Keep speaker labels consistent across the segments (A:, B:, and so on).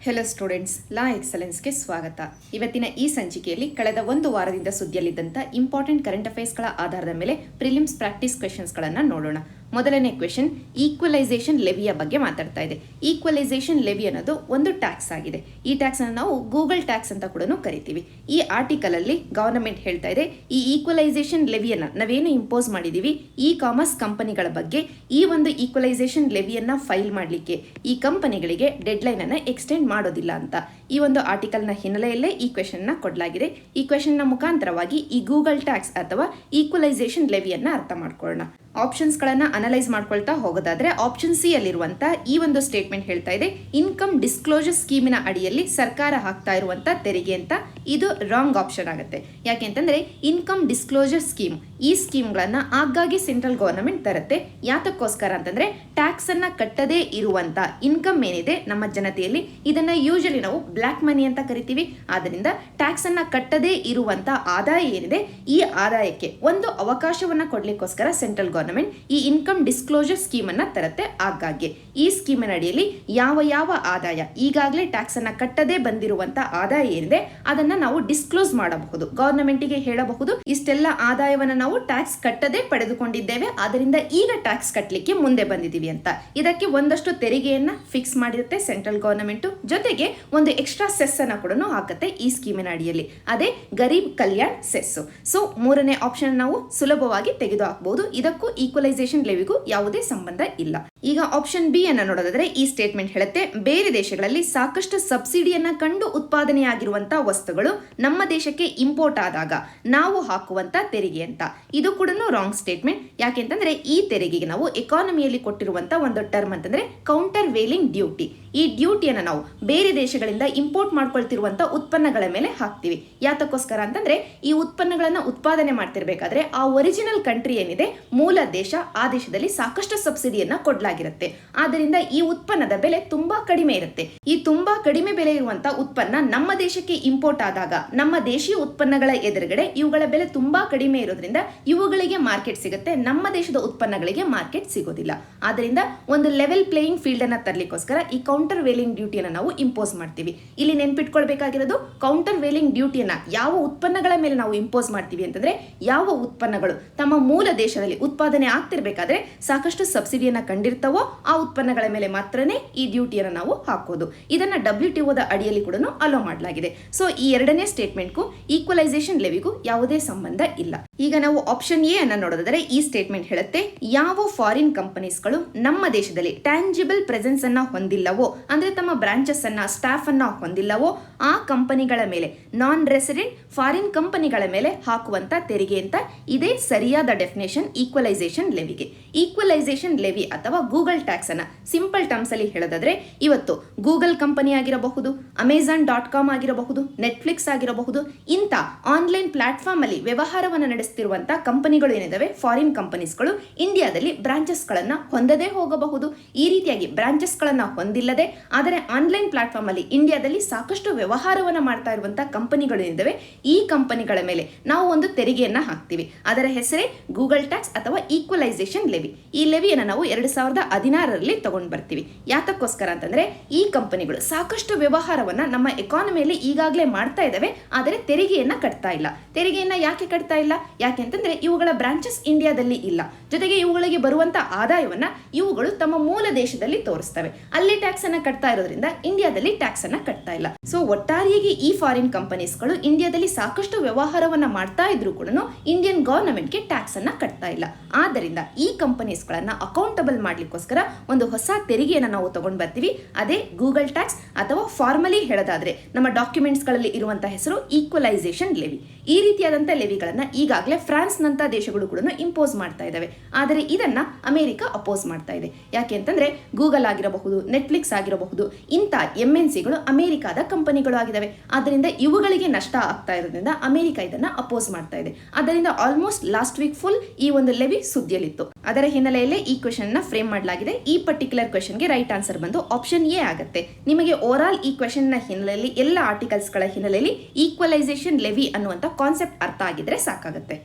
A: Hello students, ಲಾ ಎಕ್ಸಲೆನ್ಸ್ಗೆ ಸ್ವಾಗತ. ಇವತ್ತಿನ ಈ ಸಂಚಿಕೆಯಲ್ಲಿ ಕಳೆದ ಒಂದು ವಾರದಿಂದ ಸುದ್ದಿಯಲ್ಲಿದ್ದಂಥ ಇಂಪಾರ್ಟೆಂಟ್ ಕರೆಂಟ್ ಅಫೇರ್ಸ್ಗಳ ಆಧಾರದ ಮೇಲೆ ಪ್ರಿಲಿಮ್ಸ್ ಪ್ರಾಕ್ಟೀಸ್ ಕ್ವೆಶನ್ಸ್ಗಳನ್ನು ನೋಡೋಣ. ಮೊದಲನೇ ಕ್ವೆಶನ್ ಈಕ್ವಲೈಸೇಷನ್ ಲೆವಿಯ ಬಗ್ಗೆ ಮಾತಾಡ್ತಾ ಇದೆ. ಈಕ್ವಲೈಸೇಷನ್ ಲೆವಿ ಅನ್ನೋದು ಒಂದು ಟ್ಯಾಕ್ಸ್ ಆಗಿದೆ. ಈ ಟ್ಯಾಕ್ಸ್ ಅನ್ನು ನಾವು ಗೂಗಲ್ ಟ್ಯಾಕ್ಸ್ ಅಂತ ಕೂಡ ಕರಿತೀವಿ. ಈ ಆರ್ಟಿಕಲ್ ಅಲ್ಲಿ ಗವರ್ನಮೆಂಟ್ ಹೇಳ್ತಾ ಇದೆ, ಈ ಈಕ್ವಲೈಸೇಷನ್ ಲೆವಿಯನ್ನ ನಾವೇನು ಇಂಪೋಸ್ ಮಾಡಿದೀವಿ ಇ ಕಾಮರ್ಸ್ ಕಂಪನಿಗಳ ಬಗ್ಗೆ, ಈ ಒಂದು ಈಕ್ವಲೈಸೇಷನ್ ಲೆವಿಯನ್ನ ಫೈಲ್ ಮಾಡಲಿಕ್ಕೆ ಈ ಕಂಪನಿಗಳಿಗೆ ಡೆಡ್ಲೈನ್ ಅನ್ನ ಎಕ್ಸ್ಟೆಂಡ್ ಮಾಡೋದಿಲ್ಲ ಅಂತ ಈ ಒಂದು ಆರ್ಟಿಕಲ್ನ ಹಿನ್ನೆಲೆಯಲ್ಲೇ ಈ ಕ್ವೆಶನ್ನ ಕೊಡಲಾಗಿದೆ. ಈ ಕ್ವೆಶನ್ನ ಮುಖಾಂತರವಾಗಿ ಈ ಗೂಗಲ್ ಟ್ಯಾಕ್ಸ್ ಅಥವಾ ಈಕ್ವಲೈಸೇಷನ್ ಲೆವಿಯನ್ನ ಅರ್ಥ ಮಾಡ್ಕೊಳ್ಳೋಣ. ಆಪ್ಷನ್ಸ್ಗಳನ್ನ ಅನಲೈಸ್ ಮಾಡ್ಕೊಳ್ತಾ ಹೋಗೋದಾದ್ರೆ ಆಪ್ಷನ್ ಸಿ ಅಲ್ಲಿರುವಂತ ಈ ಒಂದು ಸ್ಟೇಟ್ಮೆಂಟ್ ಹೇಳ್ತಾ ಇದೆ, ಇನ್ಕಮ್ ಡಿಸ್ಕ್ಲೋಜರ್ ಸ್ಕೀಮಿನ ಅಡಿಯಲ್ಲಿ ಸರ್ಕಾರ ಹಾಕ್ತಾ ಇರುವಂತ ತೆರಿಗೆ ಅಂತ. ಇದು ರಾಂಗ್ ಆಪ್ಷನ್ ಆಗುತ್ತೆ. ಯಾಕೆಂತಂದ್ರೆ ಇನ್ಕಮ್ ಡಿಸ್ಕ್ಲೋಜರ್ ಸ್ಕೀಮ್, ಈ ಸ್ಕೀಮ್ಗಳನ್ನ ಆಗಾಗ್ಗೆ ಸೆಂಟ್ರಲ್ ಗವರ್ನಮೆಂಟ್ ತರುತ್ತೆ. ಯಾತಕ್ಕೋಸ್ಕರ ಅಂತಂದ್ರೆ ಟ್ಯಾಕ್ಸ್ ಅನ್ನ ಕಟ್ಟದೇ ಇರುವಂತ ಇನ್ಕಮ್ ಏನಿದೆ ನಮ್ಮ ಜನತೆಯಲ್ಲಿ, ಇದನ್ನ ಯೂಶಲಿ ನಾವು ಬ್ಲ್ಯಾಕ್ ಮನಿ ಅಂತ ಕರಿತೀವಿ. ಆದ್ದರಿಂದ ಟ್ಯಾಕ್ಸ್ ಅನ್ನ ಕಟ್ಟದೇ ಇರುವಂತ ಆದಾಯ ಏನಿದೆ, ಈ ಆದಾಯಕ್ಕೆ ಒಂದು ಅವಕಾಶವನ್ನ ಕೊಡ್ಲಿಕ್ಕೋಸ್ಕರ ಸೆಂಟ್ರಲ್ ಗವರ್ನಮೆಂಟ್ ಈ ಇನ್ಕಮ್ ಡಿಸ್ಕ್ಲೋಜರ್ ಸ್ಕೀಮ್ ಅನ್ನ ತರುತ್ತೆ ಆಗಾಗ್ಗೆ. ಈ ಸ್ಕೀಮಿನ ಅಡಿಯಲ್ಲಿ ಯಾವ ಆದಾಯ ಈಗಾಗಲೇ ಟ್ಯಾಕ್ಸ್ ಅನ್ನ ಕಟ್ಟದೇ ಬಂದಿರುವಂತ ಆದಾಯ ಏನಿದೆ ಅದನ್ನ ನಾವು ಡಿಸ್ಕ್ಲೋಸ್ ಮಾಡಬಹುದು, ಗವರ್ನಮೆಂಟ್ಗೆ ಹೇಳಬಹುದು ಇಷ್ಟೆಲ್ಲ ಆದಾಯವನ್ನ ನಾವು ಟ್ಯಾಕ್ಸ್ ಕಟ್ಟದೇ ಪಡೆದುಕೊಂಡಿದ್ದೇವೆ, ಆದ್ದರಿಂದ ಈಗ ಟ್ಯಾಕ್ಸ್ ಕಟ್ಟಲಿಕ್ಕೆ ಮುಂದೆ ಬಂದಿದ್ದೀವಿ ಅಂತ. ಇದಕ್ಕೆ ಒಂದಷ್ಟು ತೆರಿಗೆಯನ್ನ ಫಿಕ್ಸ್ ಮಾಡಿರುತ್ತೆ ಸೆಂಟ್ರಲ್ ಗವರ್ನಮೆಂಟ್, ಜೊತೆಗೆ ಒಂದು ಎಕ್ಸ್ಟ್ರಾ ಸೆಸ್ ಅನ್ನ ಕೂಡ ಹಾಕುತ್ತೆ ಈ ಸ್ಕೀಮಿನ ಅಡಿಯಲ್ಲಿ. ಅದೇ ಗರೀಬ್ ಕಲ್ಯಾಣ್ ಸೆಸ್. ಸೊ ಮೂರನೇ ಆಪ್ಷನ್ ನಾವು ಸುಲಭವಾಗಿ ತೆಗೆದು ಹಾಕಬಹುದು. ಇದಕ್ಕೂ ಈಕ್ವಲೈಸೇಷನ್ ಲೆವಿಗೂ ಯಾವುದೇ ಸಂಬಂಧ ಇಲ್ಲ. ಈಗ ಆಪ್ಷನ್ ಬಿ ಅನ್ನ ನೋಡೋದಾದ್ರೆ ಈ ಸ್ಟೇಟ್ಮೆಂಟ್ ಹೇಳುತ್ತೆ, ಬೇರೆ ದೇಶಗಳಲ್ಲಿ ಸಾಕಷ್ಟು ಸಬ್ಸಿಡಿಯನ್ನ ಕಂಡು ಉತ್ಪಾದನೆಯಾಗಿರುವಂತಹ ವಸ್ತುಗಳು ನಮ್ಮ ದೇಶಕ್ಕೆ ಇಂಪೋರ್ಟ್ ಆದಾಗ ನಾವು ಹಾಕುವಂತ ತೆರಿಗೆ ಅಂತ. ಇದು ಕೂಡ ರಾಂಗ್ ಸ್ಟೇಟ್ಮೆಂಟ್. ಯಾಕೆಂತಂದ್ರೆ ಈ ತೆರಿಗೆಗೆ ನಾವು ಎಕಾನಮಿಯಲ್ಲಿ ಕೊಟ್ಟಿರುವಂತ ಒಂದು ಟರ್ಮ್ ಅಂತಂದ್ರೆ ಕೌಂಟರ್ ವೇಲಿಂಗ್ ಡ್ಯೂಟಿ. ಈ ಡ್ಯೂಟಿಯನ್ನು ನಾವು ಬೇರೆ ದೇಶಗಳಿಂದ ಇಂಪೋರ್ಟ್ ಮಾಡ್ಕೊಳ್ತಿರುವಂತ ಉತ್ಪನ್ನಗಳ ಮೇಲೆ ಹಾಕ್ತಿವಿ. ಯಾತಕ್ಕೋಸ್ಕರ ಅಂತಂದ್ರೆ ಈ ಉತ್ಪನ್ನಗಳನ್ನ ಉತ್ಪಾದನೆ ಮಾಡ್ತಿರ್ಬೇಕಾದ್ರೆ ಆ ಒರಿಜಿನಲ್ ಕಂಟ್ರಿ ಏನಿದೆ, ಮೂಲ ದೇಶ, ಆ ದೇಶದಲ್ಲಿ ಸಾಕಷ್ಟು ಸಬ್ಸಿಡಿಯನ್ನ ಕೊಡಲಾಗಿರುತ್ತೆ. ಆದ್ದರಿಂದ ಈ ಉತ್ಪನ್ನದ ಬೆಲೆ ತುಂಬಾ ಕಡಿಮೆ ಇರುತ್ತೆ. ಈ ತುಂಬಾ ಕಡಿಮೆ ಬೆಲೆ ಇರುವಂತ ಉತ್ಪನ್ನ ನಮ್ಮ ದೇಶಕ್ಕೆ ಇಂಪೋರ್ಟ್ ಆದಾಗ ನಮ್ಮ ದೇಶೀಯ ಉತ್ಪನ್ನಗಳ ಎದುರುಗಡೆ ಇವುಗಳ ಬೆಲೆ ತುಂಬಾ ಕಡಿಮೆ ಇರೋದ್ರಿಂದ ಇವುಗಳಿಗೆ ಮಾರ್ಕೆಟ್ ಸಿಗುತ್ತೆ, ನಮ್ಮ ದೇಶದ ಉತ್ಪನ್ನಗಳಿಗೆ ಮಾರ್ಕೆಟ್ ಸಿಗೋದಿಲ್ಲ. ಆದ್ದರಿಂದ ಒಂದು ಲೆವೆಲ್ ಪ್ಲೇಯಿಂಗ್ ಫೀಲ್ಡ್ ಅನ್ನ ತರಲಿಕ್ಕೋಸ್ಕರ ಈ ಕೌಂಟರ್ ವೇಲಿಂಗ್ ಡ್ಯೂಟಿಯನ್ನು ನಾವು ಇಂಪೋಸ್ ಮಾಡ್ತೀವಿ. ಇಲ್ಲಿ ನೆನ್ಪಿಟ್ಕೊಳ್ಬೇಕಾಗಿರೋದು, ಕೌಂಟರ್ ವೇಲಿಂಗ್ ಡ್ಯೂಟಿಯನ್ನ ಯಾವ ಉತ್ಪನ್ನಗಳ ಮೇಲೆ ನಾವು ಇಂಪೋಸ್ ಮಾಡ್ತೀವಿ ಅಂತಂದ್ರೆ ಯಾವ ಉತ್ಪನ್ನಗಳು ತಮ್ಮ ಮೂಲ ದೇಶದಲ್ಲಿ ಉತ್ಪಾದನೆ ಆಗ್ತಿರ್ಬೇಕಾದ್ರೆ ಸಾಕಷ್ಟು ಸಬ್ಸಿಡಿಯನ್ನ ಕಂಡಿರ್ತವೋ ಆ ಉತ್ಪನ್ನಗಳ ಮೇಲೆ ಮಾತ್ರನೇ ಈ ಡ್ಯೂಟಿಯನ್ನು ನಾವು ಹಾಕೋದು. ಇದನ್ನ WTO ದ ಅಡಿಯಲ್ಲಿ ಕೂಡ ಅಲೋ ಮಾಡಲಾಗಿದೆ. ಸೊ ಈ ಎರಡನೇ ಸ್ಟೇಟ್ಮೆಂಟ್ಗೂ ಈಕ್ವಲೈಸೇಷನ್ ಲೆವಿಗೂ ಯಾವುದೇ ಸಂಬಂಧ ಇಲ್ಲ. ಈಗ ನಾವು ಆಪ್ಷನ್ ಎ ಅನ್ನ ನೋಡೋದಾದ್ರೆ ಈ ಸ್ಟೇಟ್ಮೆಂಟ್ ಹೇಳುತ್ತೆ, ಯಾವ ಫಾರಿನ್ ಕಂಪನೀಸ್ಗಳು ನಮ್ಮ ದೇಶದಲ್ಲಿ ಟ್ಯಾಂಜಿಬಲ್ ಪ್ರೆಸೆನ್ಸ್ ಅನ್ನ ಹೊಂದಿಲ್ಲವೋ, ಅಂದ್ರೆ ತಮ್ಮ ಬ್ರಾಂಚಸ್ ಅನ್ನ, ಸ್ಟಾಫ್ ಅನ್ನ ಹೊಂದಿಲ್ಲವೋ ಆ ಕಂಪನಿಗಳ ಮೇಲೆ, ನಾನ್ ರೆಸಿಡೆಂಟ್ ಫಾರಿನ್ ಕಂಪನಿಗಳ ಮೇಲೆ ಹಾಕುವಂತ ತೆರಿಗೆ ಅಂತ. ಇದೇ ಸರಿಯಾದ ಡೆಫಿನೇಷನ್ ಈಕ್ವಲೈಸೇಷನ್ ಲೆವಿಗೆ. ಈಕ್ವಲೈಸೇಷನ್ ಲೆವಿ ಅಥವಾ ಗೂಗಲ್ ಟ್ಯಾಕ್ಸ್ ಅನ್ನ ಸಿಂಪಲ್ ಟರ್ಮ್ಸ್ ಅಲ್ಲಿ ಹೇಳೋದಾದ್ರೆ, ಇವತ್ತು ಗೂಗಲ್ ಕಂಪನಿ ಆಗಿರಬಹುದು, Amazon.com ಆಗಿರಬಹುದು, ನೆಟ್ಫ್ಲಿಕ್ಸ್ ಆಗಿರಬಹುದು, ಇಂಥ ಆನ್ಲೈನ್ ಪ್ಲಾಟ್ಫಾರ್ಮ್ ಅಲ್ಲಿ ವ್ಯವಹಾರವನ್ನು ನಡೆಸುತ್ತಿರುವಂತಹ ಕಂಪನಿಗಳು ಏನಿದಾವೆ, ಫಾರಿನ್ ಕಂಪನೀಸ್ಗಳು ಇಂಡಿಯಾದಲ್ಲಿ ಬ್ರಾಂಚಸ್ ಗಳನ್ನ ಹೊಂದದೇ ಹೋಗಬಹುದು. ಈ ರೀತಿಯಾಗಿ ಬ್ರಾಂಚಸ್ ಗಳನ್ನ ಹೊಂದಿಲ್ಲದೆ ಆದರೆ ಆನ್ಲೈನ್ ಪ್ಲಾಟ್ಫಾರ್ಮ್ ಅಲ್ಲಿ ಇಂಡಿಯಾದಲ್ಲಿ ಸಾಕಷ್ಟು ವ್ಯವಹಾರವನ್ನ ಮಾಡ್ತಾ ಇರುವಂತಹ ಕಂಪನಿಗಳು ಏನಿದಾವೆ, ಈ ಕಂಪನಿಗಳ ಮೇಲೆ ನಾವು ಒಂದು ತೆರಿಗೆಯನ್ನ ಹಾಕ್ತಿವಿ. ಅದರ ಹೆಸರೇ ಗೂಗಲ್ ಟ್ಯಾಕ್ಸ್ ಅಥವಾ ಈಕ್ವಲೈಸೇಷನ್ ಲೆವಿ. ಈ ಲೆವಿಯನ್ನ ನಾವು 2016ರಲ್ಲಿ ತಗೊಂಡು ಬರ್ತೀವಿ. ಯಾತಕ್ಕೋಸ್ಕರ ಅಂತಂದ್ರೆ ಈ ಕಂಪನಿಗಳು ಸಾಕಷ್ಟು ವ್ಯವಹಾರವನ್ನ ನಮ್ಮ ಎಕಾನಮಿಯಲ್ಲಿ ಈಗಾಗಲೇ ಮಾಡ್ತಾ ಇದ್ದಾವೆ, ಆದರೆ ತೆರಿಗೆಯನ್ನ ಕಟ್ತಾ ಇಲ್ಲ. ತೆರಿಗೆಯನ್ನ ಯಾಕೆ ಕಟ್ತಾ ಇಲ್ಲ? ಯಾಕೆ ಅಂತಂದ್ರೆ ಇವುಗಳ ಬ್ರಾಂಚಸ್ ಇಂಡಿಯಾದಲ್ಲಿ ಇಲ್ಲ, ಜೊತೆಗೆ ಇವುಗಳಿಗೆ ಬರುವಂತ ಆದಾಯವನ್ನ ಇವುಗಳು ತಮ್ಮ ಮೂಲ ದೇಶದಲ್ಲಿ ತೋರಿಸ್ತವೆ. ಅಲ್ಲಿ ಟ್ಯಾಕ್ಸ್ ಅನ್ನ ಕಟ್ತಾ ಇರೋದ್ರಿಂದ ಇಂಡಿಯಾದಲ್ಲಿ ಟ್ಯಾಕ್ಸ್ ಅನ್ನ ಕಟ್ತಾ ಇಲ್ಲ. ಸೊ ಒಟ್ಟಾರೆಯಾಗಿ ಈ ಫಾರಿನ್ ಕಂಪನೀಸ್ಗಳು ಇಂಡಿಯಾದಲ್ಲಿ ಸಾಕಷ್ಟು ವ್ಯವಹಾರವನ್ನ ಮಾಡ್ತಾ ಇದ್ರು ಕೂಡ ಇಂಡಿಯನ್ ಗವರ್ನಮೆಂಟ್ಗೆ ಟ್ಯಾಕ್ಸ್ ಅನ್ನ ಕಟ್ತಾ ಇಲ್ಲ. ಆದ್ದರಿಂದ ಈ ಕಂಪನೀಸ್ಗಳನ್ನ ಅಕೌಂಟಬಲ್ ಮಾಡ್ಲಿಕ್ಕೋಸ್ಕರ ಒಂದು ಹೊಸ ತೆರಿಗೆಯನ್ನು ನಾವು ತಗೊಂಡು ಬರ್ತೀವಿ. ಅದೇ ಗೂಗಲ್ ಟ್ಯಾಕ್ಸ್ ಅಥವಾ ಫಾರ್ಮಲಿ ಹೇಳೋದಾದ್ರೆ ನಮ್ಮ ಡಾಕ್ಯುಮೆಂಟ್ಸ್ಗಳಲ್ಲಿ ಇರುವಂತಹ ಹೆಸರು ಈಕ್ವಲೈಸೇಷನ್ ಲೆವಿ. ಈ ರೀತಿಯಾದಂಥ ಲೆವಿಗಳನ್ನ ಈಗಾಗಲೇ ಫ್ರಾನ್ಸ್ ನಂತ ದೇಶಗಳು ಕೂಡ ಇಂಪೋಸ್ ಮಾಡ್ತಾ ಇದ್ದಾವೆ. ಆದರೆ ಇದನ್ನ ಅಮೆರಿಕ ಅಪೋಸ್ ಮಾಡ್ತಾ ಇದೆ. ಯಾಕೆ ಅಂತಂದ್ರೆ ಗೂಗಲ್ ಆಗಿರಬಹುದು, ನೆಟ್ಫ್ಲಿಕ್ಸ್ ಆಗಿರಬಹುದು, ಇಂಥ MNCಗಳು ಅಮೆರಿಕಾದ ಕಂಪನಿಗಳು ಆಗಿದ್ದಾವೆ. ಆದ್ದರಿಂದ ಇವುಗಳಿಗೆ ನಷ್ಟ ಆಗ್ತಾ ಇರೋದ್ರಿಂದ ಅಮೆರಿಕ ಇದನ್ನ ಅಪೋಸ್ ಮಾಡ್ತಾ ಇದೆ. ಆದ್ದರಿಂದ ಆಲ್ಮೋಸ್ಟ್ ಲಾಸ್ಟ್ ವೀಕ್ ಫುಲ್ ಈ ಒಂದು ಲೆವಿ ಸುದ್ದಿಯಲ್ಲಿತ್ತು. ಅದರ ಹಿನ್ನೆಲೆಯಲ್ಲೇ ಈ ಕ್ವೆಶನ್ ನ ಫ್ರೇಮ್ ಮಾಡಲಾಗಿದೆ. ಈ ಪರ್ಟಿಕ್ಯುಲರ್ ಕ್ವೆಶನ್ಗೆ ರೈಟ್ ಆನ್ಸರ್ ಬಂದು ಆಪ್ಷನ್ ಎ ಆಗುತ್ತೆ. ನಿಮಗೆ ಓವರ್ ಆಲ್ ಈ ಕ್ವೆಶನ್ ನ ಹಿನ್ನೆಲೆಯಲ್ಲಿ, ಎಲ್ಲ ಆರ್ಟಿಕಲ್ಸ್ ಗಳ ಹಿನ್ನೆಲೆಯಲ್ಲಿ ಈಕ್ವಲೈಸೇಷನ್ ಲೆವಿ ಅನ್ನುವಂತ ಕಾನ್ಸೆಪ್ಟ್ ಅರ್ಥ ಆಗಿದ್ರೆ ಸಾಕಾಗುತ್ತೆ.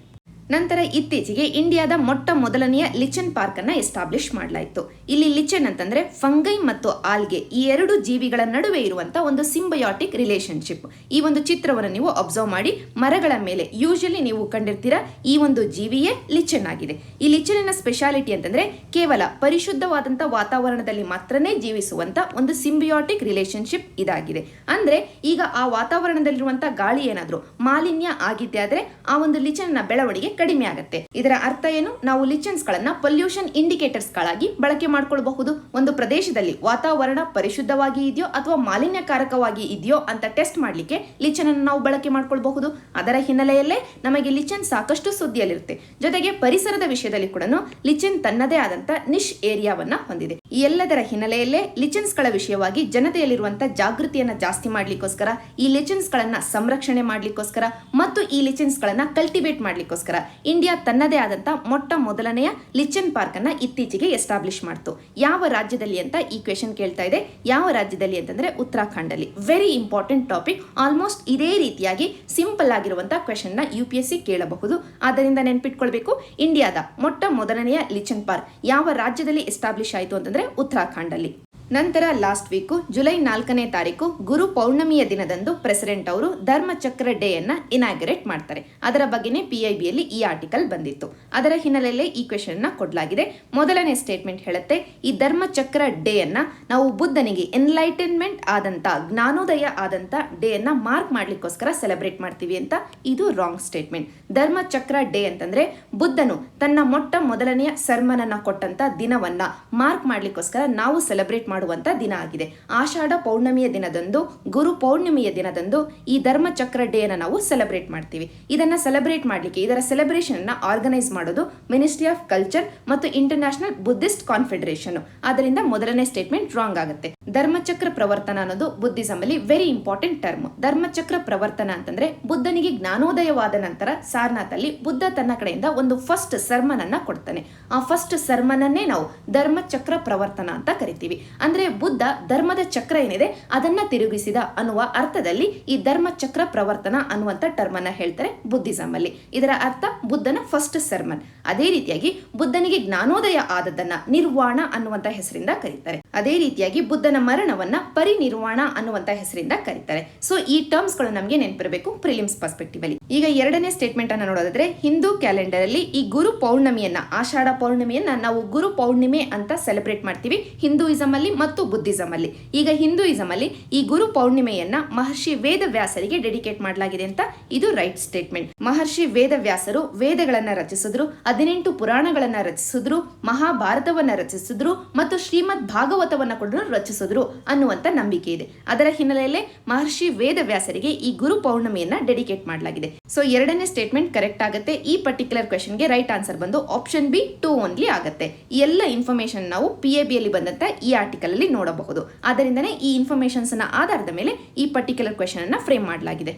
A: ನಂತರ ಇತ್ತೀಚೆಗೆ ಇಂಡಿಯಾದ ಮೊಟ್ಟ ಮೊದಲನೆಯ ಲಿಚನ್ ಪಾರ್ಕ್ ಅನ್ನ ಎಸ್ಟಾಬ್ಲಿಷ್ ಮಾಡಲಾಯಿತು. ಇಲ್ಲಿ ಲಿಚನ್ ಅಂತಂದ್ರೆ ಫಂಗೈ ಮತ್ತು ಆಲ್ಗೆ ಈ ಎರಡು ಜೀವಿಗಳ ನಡುವೆ ಇರುವಂತಹ ಒಂದು ಸಿಂಬಯಾಟಿಕ್ ರಿಲೇಶನ್ಶಿಪ್. ಈ ಒಂದು ಚಿತ್ರವನ್ನು ನೀವು ಅಬ್ಸರ್ವ್ ಮಾಡಿ, ಮರಗಳ ಮೇಲೆ ಯೂಶಲಿ ನೀವು ಕಂಡಿರ್ತೀರಾ ಈ ಒಂದು ಜೀವಿಯೇ ಲಿಚನ್ ಆಗಿದೆ. ಈ ಲಿಚನ್ನ ಸ್ಪೆಷಾಲಿಟಿ ಅಂತಂದ್ರೆ ಕೇವಲ ಪರಿಶುದ್ಧವಾದಂತಹ ವಾತಾವರಣದಲ್ಲಿ ಮಾತ್ರನೇ ಜೀವಿಸುವಂತ ಒಂದು ಸಿಂಬಿಯಾಟಿಕ್ ರಿಲೇಶನ್ಶಿಪ್ ಇದಾಗಿದೆ. ಅಂದ್ರೆ ಈಗ ಆ ವಾತಾವರಣದಲ್ಲಿರುವಂತಹ ಗಾಳಿ ಏನಾದ್ರೂ ಮಾಲಿನ್ಯ ಆಗಿದ್ದೆ ಆದ್ರೆ ಆ ಒಂದು ಲಿಚನ್ನ ಬೆಳವಣಿಗೆ ಕಡಿಮೆ ಆಗುತ್ತೆ. ಇದರ ಅರ್ಥ ಏನು? ನಾವು ಲಿಚನ್ಸ್ ಗಳನ್ನ ಪೊಲ್ಯೂಷನ್ ಇಂಡಿಕೇಟರ್ಸ್ ಗಳಾಗಿ ಬಳಕೆ ಮಾಡ್ಕೊಳ್ಬಹುದು. ಒಂದು ಪ್ರದೇಶದಲ್ಲಿ ವಾತಾವರಣ ಪರಿಶುದ್ಧವಾಗಿ ಇದೆಯೋ ಅಥವಾ ಮಾಲಿನ್ಯಕಾರಕವಾಗಿ ಇದೆಯೋ ಅಂತ ಟೆಸ್ಟ್ ಮಾಡ್ಲಿಕ್ಕೆ ಲಿಚನ್ ಅನ್ನು ನಾವು ಬಳಕೆ ಮಾಡ್ಕೊಳ್ಬಹುದು. ಅದರ ಹಿನ್ನೆಲೆಯಲ್ಲೇ ನಮಗೆ ಲಿಚನ್ ಸಾಕಷ್ಟು ಸುದ್ದಿಯಲ್ಲಿರುತ್ತೆ. ಜೊತೆಗೆ ಪರಿಸರದ ವಿಷಯದಲ್ಲಿ ಕೂಡ ಲಿಚನ್ ತನ್ನದೇ ಆದಂತ ನಿಶ್ ಏರಿಯಾವನ್ನ ಹೊಂದಿದೆ. ಈ ಎಲ್ಲದರ ಹಿನ್ನೆಲೆಯಲ್ಲೇ ಲಿಚನ್ಸ್ ಗಳ ವಿಷಯವಾಗಿ ಜನತೆಯಲ್ಲಿರುವಂತಹ ಜಾಗೃತಿಯನ್ನ ಜಾಸ್ತಿ ಮಾಡ್ಲಿಕ್ಕೋಸ್ಕರ, ಈ ಲಿಚನ್ಸ್ ಗಳನ್ನ ಸಂರಕ್ಷಣೆ ಮಾಡ್ಲಿಕ್ಕೋಸ್ಕರ ಮತ್ತು ಈ ಲಿಚನ್ಸ್ ಗಳನ್ನ ಕಲ್ಟಿವೇಟ್ ಮಾಡ್ಲಿಕ್ಕೋಸ್ಕರ ಇಂಡಿಯಾ ತನ್ನದೇ ಆದಂತ ಮೊಟ್ಟ ಮೊದಲನೆಯ ಲಿಚನ್ ಪಾರ್ಕ್ ಅನ್ನ ಇತ್ತೀಚೆಗೆ ಎಸ್ಟಾಬ್ಲಿಷ್ ಮಾಡ್ತು. ಯಾವ ರಾಜ್ಯದಲ್ಲಿ ಅಂತ ಈ ಕ್ವೆಶನ್ ಕೇಳ್ತಾ ಇದೆ. ಯಾವ ರಾಜ್ಯದಲ್ಲಿ ಅಂತಂದ್ರೆ ಉತ್ತರಾಖಂಡ್ ಅಲ್ಲಿ. Very important topic. ಆಲ್ಮೋಸ್ಟ್ ಇದೇ ರೀತಿಯಾಗಿ ಸಿಂಪಲ್ ಆಗಿರುವಂತಹ ಕ್ವೆಶನ್ ನ UPSC ಕೇಳಬಹುದು. ಆದ್ದರಿಂದ ನೆನ್ಪಿಟ್ಕೊಳ್ಬೇಕು, ಇಂಡಿಯಾದ ಮೊಟ್ಟ ಮೊದಲನೆಯ ಲಿಚನ್ ಪಾರ್ಕ್ ಯಾವ ರಾಜ್ಯದಲ್ಲಿ ಎಸ್ಟಾಬ್ಲಿಷ್ ಆಯಿತು ಅಂತಂದ್ರೆ ಉತ್ತರಾಖಂಡ್ ಅಲ್ಲಿ. ನಂತರ ಲಾಸ್ಟ್ ವೀಕ್ ಜುಲೈ 4ನೇ ತಾರೀಕು ಗುರು ಪೌರ್ಣಮಿಯ ದಿನದಂದು ಪ್ರೆಸಿಡೆಂಟ್ ಅವರು ಧರ್ಮಚಕ್ರ ಡೇ ಅನ್ನ ಇನಾಗ್ರೇಟ್ ಮಾಡ್ತಾರೆ. ಅದರ ಬಗ್ಗೆನೇ PIB ಯಲ್ಲಿ ಈ ಆರ್ಟಿಕಲ್ ಬಂದಿತ್ತು. ಅದರ ಹಿನ್ನೆಲೆಯಲ್ಲೇ ಈ ಕ್ವೆಶನ್ ನ ಕೊಡಲಾಗಿದೆ. ಮೊದಲನೇ ಸ್ಟೇಟ್ಮೆಂಟ್ ಹೇಳುತ್ತೆ, ಈ ಧರ್ಮಚಕ್ರ ಡೇ ಅನ್ನ ನಾವು ಬುದ್ಧನಿಗೆ ಎನ್ಲೈಟನ್ಮೆಂಟ್ ಆದಂತ, ಜ್ಞಾನೋದಯ ಆದಂತ ಡೇ ಅನ್ನ ಮಾರ್ಕ್ ಮಾಡ್ಲಿಕ್ಕೋಸ್ಕರ ಸೆಲೆಬ್ರೇಟ್ ಮಾಡ್ತೀವಿ ಅಂತ. ಇದು ರಾಂಗ್ ಸ್ಟೇಟ್ಮೆಂಟ್. ಧರ್ಮಚಕ್ರ ಡೇ ಅಂತಂದ್ರೆ ಬುದ್ಧನು ತನ್ನ ಮೊಟ್ಟ ಮೊದಲನೆಯ ಸರ್ಮನ್ ಅನ್ನ ಕೊಟ್ಟಂತ ದಿನವನ್ನ ಮಾರ್ಕ್ ಮಾಡ್ಲಿಕ್ಕೋಸ್ಕರ ನಾವು ಸೆಲೆಬ್ರೇಟ್ ಮಾಡುವಂತ ದಿನ ಆಗಿದೆ. ಆಷಾಢ ಪೌರ್ಣಮಿಯ ದಿನದಂದು, ಗುರು ಪೌರ್ಣಮಿಯ ದಿನದಂದು ಈ ಧರ್ಮಚಕ್ರ ಡೇ ಅನ್ನು ನಾವು ಸೆಲೆಬ್ರೇಟ್ ಮಾಡ್ತೀವಿ. ಇದನ್ನ ಸೆಲೆಬ್ರೇಟ್ ಮಾಡ್ಲಿಕ್ಕೆ, ಇದರ ಸೆಲೆಬ್ರೇಷನ್ ಅನ್ನ ಆರ್ಗನೈಸ್ ಮಾಡೋದು ಮಿನಿಸ್ಟ್ರಿ ಆಫ್ ಕಲ್ಚರ್ ಮತ್ತು ಇಂಟರ್ನ್ಯಾಷನಲ್ ಬುದ್ಧಿಸ್ಟ್ ಕಾನ್ಫೆಡರೇಷನ್. ಅದರಿಂದ ಮೊದಲನೇ ಸ್ಟೇಟ್ಮೆಂಟ್ ರಾಂಗ್ ಆಗುತ್ತೆ. ಧರ್ಮಚಕ್ರ ಪ್ರವರ್ತನ ಅನ್ನೋದು ಬುದ್ಧಿಸಂ ಅಲ್ಲಿ ವೆರಿ ಇಂಪಾರ್ಟೆಂಟ್ ಟರ್ಮ್. ಧರ್ಮಚಕ್ರ ಪ್ರವರ್ತನ ಅಂತಂದ್ರೆ ಬುದ್ಧನಿಗೆ ಜ್ಞಾನೋದಯವಾದ ನಂತರ ಸಾರನಾಥ್ ಅಲ್ಲಿ ಬುದ್ಧ ತನ್ನ ಕಡೆಯಿಂದ ಒಂದು ಫಸ್ಟ್ ಸರ್ಮನ್ ಅನ್ನ ಕೊಡ್ತಾನೆ. ಆ ಫಸ್ಟ್ ಸರ್ಮನ್ ಅನ್ನೇ ನಾವು ಧರ್ಮಚಕ್ರ ಪ್ರವರ್ತನ ಅಂತ ಕರಿತೀವಿ. ಅಂದ್ರೆ ಬುದ್ಧ ಧರ್ಮದ ಚಕ್ರ ಏನಿದೆ ಅದನ್ನ ತಿರುಗಿಸಿದ ಅನ್ನುವ ಅರ್ಥದಲ್ಲಿ ಈ ಧರ್ಮಚಕ್ರ ಪ್ರವರ್ತನ ಅನ್ನುವಂತ ಟರ್ಮ್ ಅನ್ನ ಹೇಳ್ತಾರೆ ಬುದ್ಧಿಸಂ ಅಲ್ಲಿ. ಇದರ ಅರ್ಥ ಬುದ್ಧನ ಫಸ್ಟ್ ಸರ್ಮನ್. ಅದೇ ರೀತಿಯಾಗಿ ಬುದ್ಧನಿಗೆ ಜ್ಞಾನೋದಯ ಆದದನ್ನ ನಿರ್ವಾಣ ಅನ್ನುವಂತ ಹೆಸರಿಂದ ಕರೀತಾರೆ. ಅದೇ ರೀತಿಯಾಗಿ ಬುದ್ಧನ ಮರಣವನ್ನ ಪರಿನಿರ್ವಾಣ ಅನ್ನುವಂತ ಹೆಸರಿಂದ ಕರೀತಾರೆ. ಸೊ ಈ ಟರ್ಮ್ಸ್ ಗಳು ನಮಗೆ ನೆನಪಿರಬೇಕು ಪ್ರಿಲಿಮ್ಸ್ ಪರ್ಸ್ಪೆಕ್ಟಿವ್ ಅಲ್ಲಿ. ಈಗ ಎರಡನೇ ಸ್ಟೇಟ್ಮೆಂಟ್ ಅನ್ನ ನೋಡೋದಾದ್ರೆ, ಹಿಂದೂ ಕ್ಯಾಲೆಂಡರ್ ಅಲ್ಲಿ ಈ ಗುರು ಪೌರ್ಣಮಿಯನ್ನ, ಆಷಾಢ ಪೌರ್ಣಮಿಯನ್ನ ನಾವು ಗುರು ಪೌರ್ಣಿಮೆ ಅಂತ ಸೆಲೆಬ್ರೇಟ್ ಮಾಡ್ತೀವಿ ಹಿಂದೂಯಿಸಂ ಅಲ್ಲಿ ಮತ್ತು ಬುದ್ಧಿಸಂ ಅಲ್ಲಿ. ಈಗ ಹಿಂದೂಯಿಸಂ ಅಲ್ಲಿ ಈ ಗುರು ಪೌರ್ಣಿಮೆಯನ್ನ ಮಹರ್ಷಿ ವೇದವ್ಯಾಸರಿಗೆ ಡೆಡಿಕೇಟ್ ಮಾಡಲಾಗಿದೆ ಅಂತ. ಇದು ರೈಟ್ ಸ್ಟೇಟ್ಮೆಂಟ್. ಮಹರ್ಷಿ ವೇದವ್ಯಾಸರು ವೇದಗಳನ್ನ ರಚಿಸಿದ್ರು, 18 ಪುರಾಣಗಳನ್ನ ರಚಿಸಿದ್ರು, ಮಹಾಭಾರತವನ್ನ ರಚಿಸಿದ್ರು ಮತ್ತು ಶ್ರೀಮದ್ ಭಾಗವತವನ್ನ ಕೂಡ ರಚಿಸಿದ್ರು ಅನ್ನುವಂತ ನಂಬಿಕೆ ಇದೆ. ಅದರ ಹಿನ್ನೆಲೆಯಲ್ಲೇ ಮಹರ್ಷಿ ವೇದವ್ಯಾಸರಿಗೆ ಈ ಗುರು ಪೌರ್ಣಮಿಯನ್ನ ಡೆಡಿಕೇಟ್ ಮಾಡಲಾಗಿದೆ. ಸೊ ಎರಡನೇ ಸ್ಟೇಟ್ಮೆಂಟ್ ಕರೆಕ್ಟ್ ಆಗುತ್ತೆ. ಈ ಪರ್ಟಿಕ್ಯುಲರ್ ಕ್ವೆಶನ್ ಗೆ ರೈಟ್ ಆನ್ಸರ್ ಬಂದು ಆಪ್ಷನ್ ಬಿ 2 ಓನ್ಲಿ ಆಗುತ್ತೆ. ಈ ಎಲ್ಲ ಇನ್ಫಾರ್ಮೇಶನ್ ನಾವು PIB ಯಲ್ಲಿ ಬಂದಂತ ಈ ಆರ್ಟಿಕಲ್ ಅಲ್ಲಿ ನೋಡಬಹುದು. ಆದ್ದರಿಂದನೇ ಈ ಇನ್ಫಾರ್ಮೇಶನ್ಸ್ ನ ಆಧಾರದ ಮೇಲೆ ಈ ಪರ್ಟಿಕ್ಯುಲರ್ ಕ್ವೆಶನ್ ಅನ್ನ ಫ್ರೇಮ್ ಮಾಡಲಾಗಿದೆ.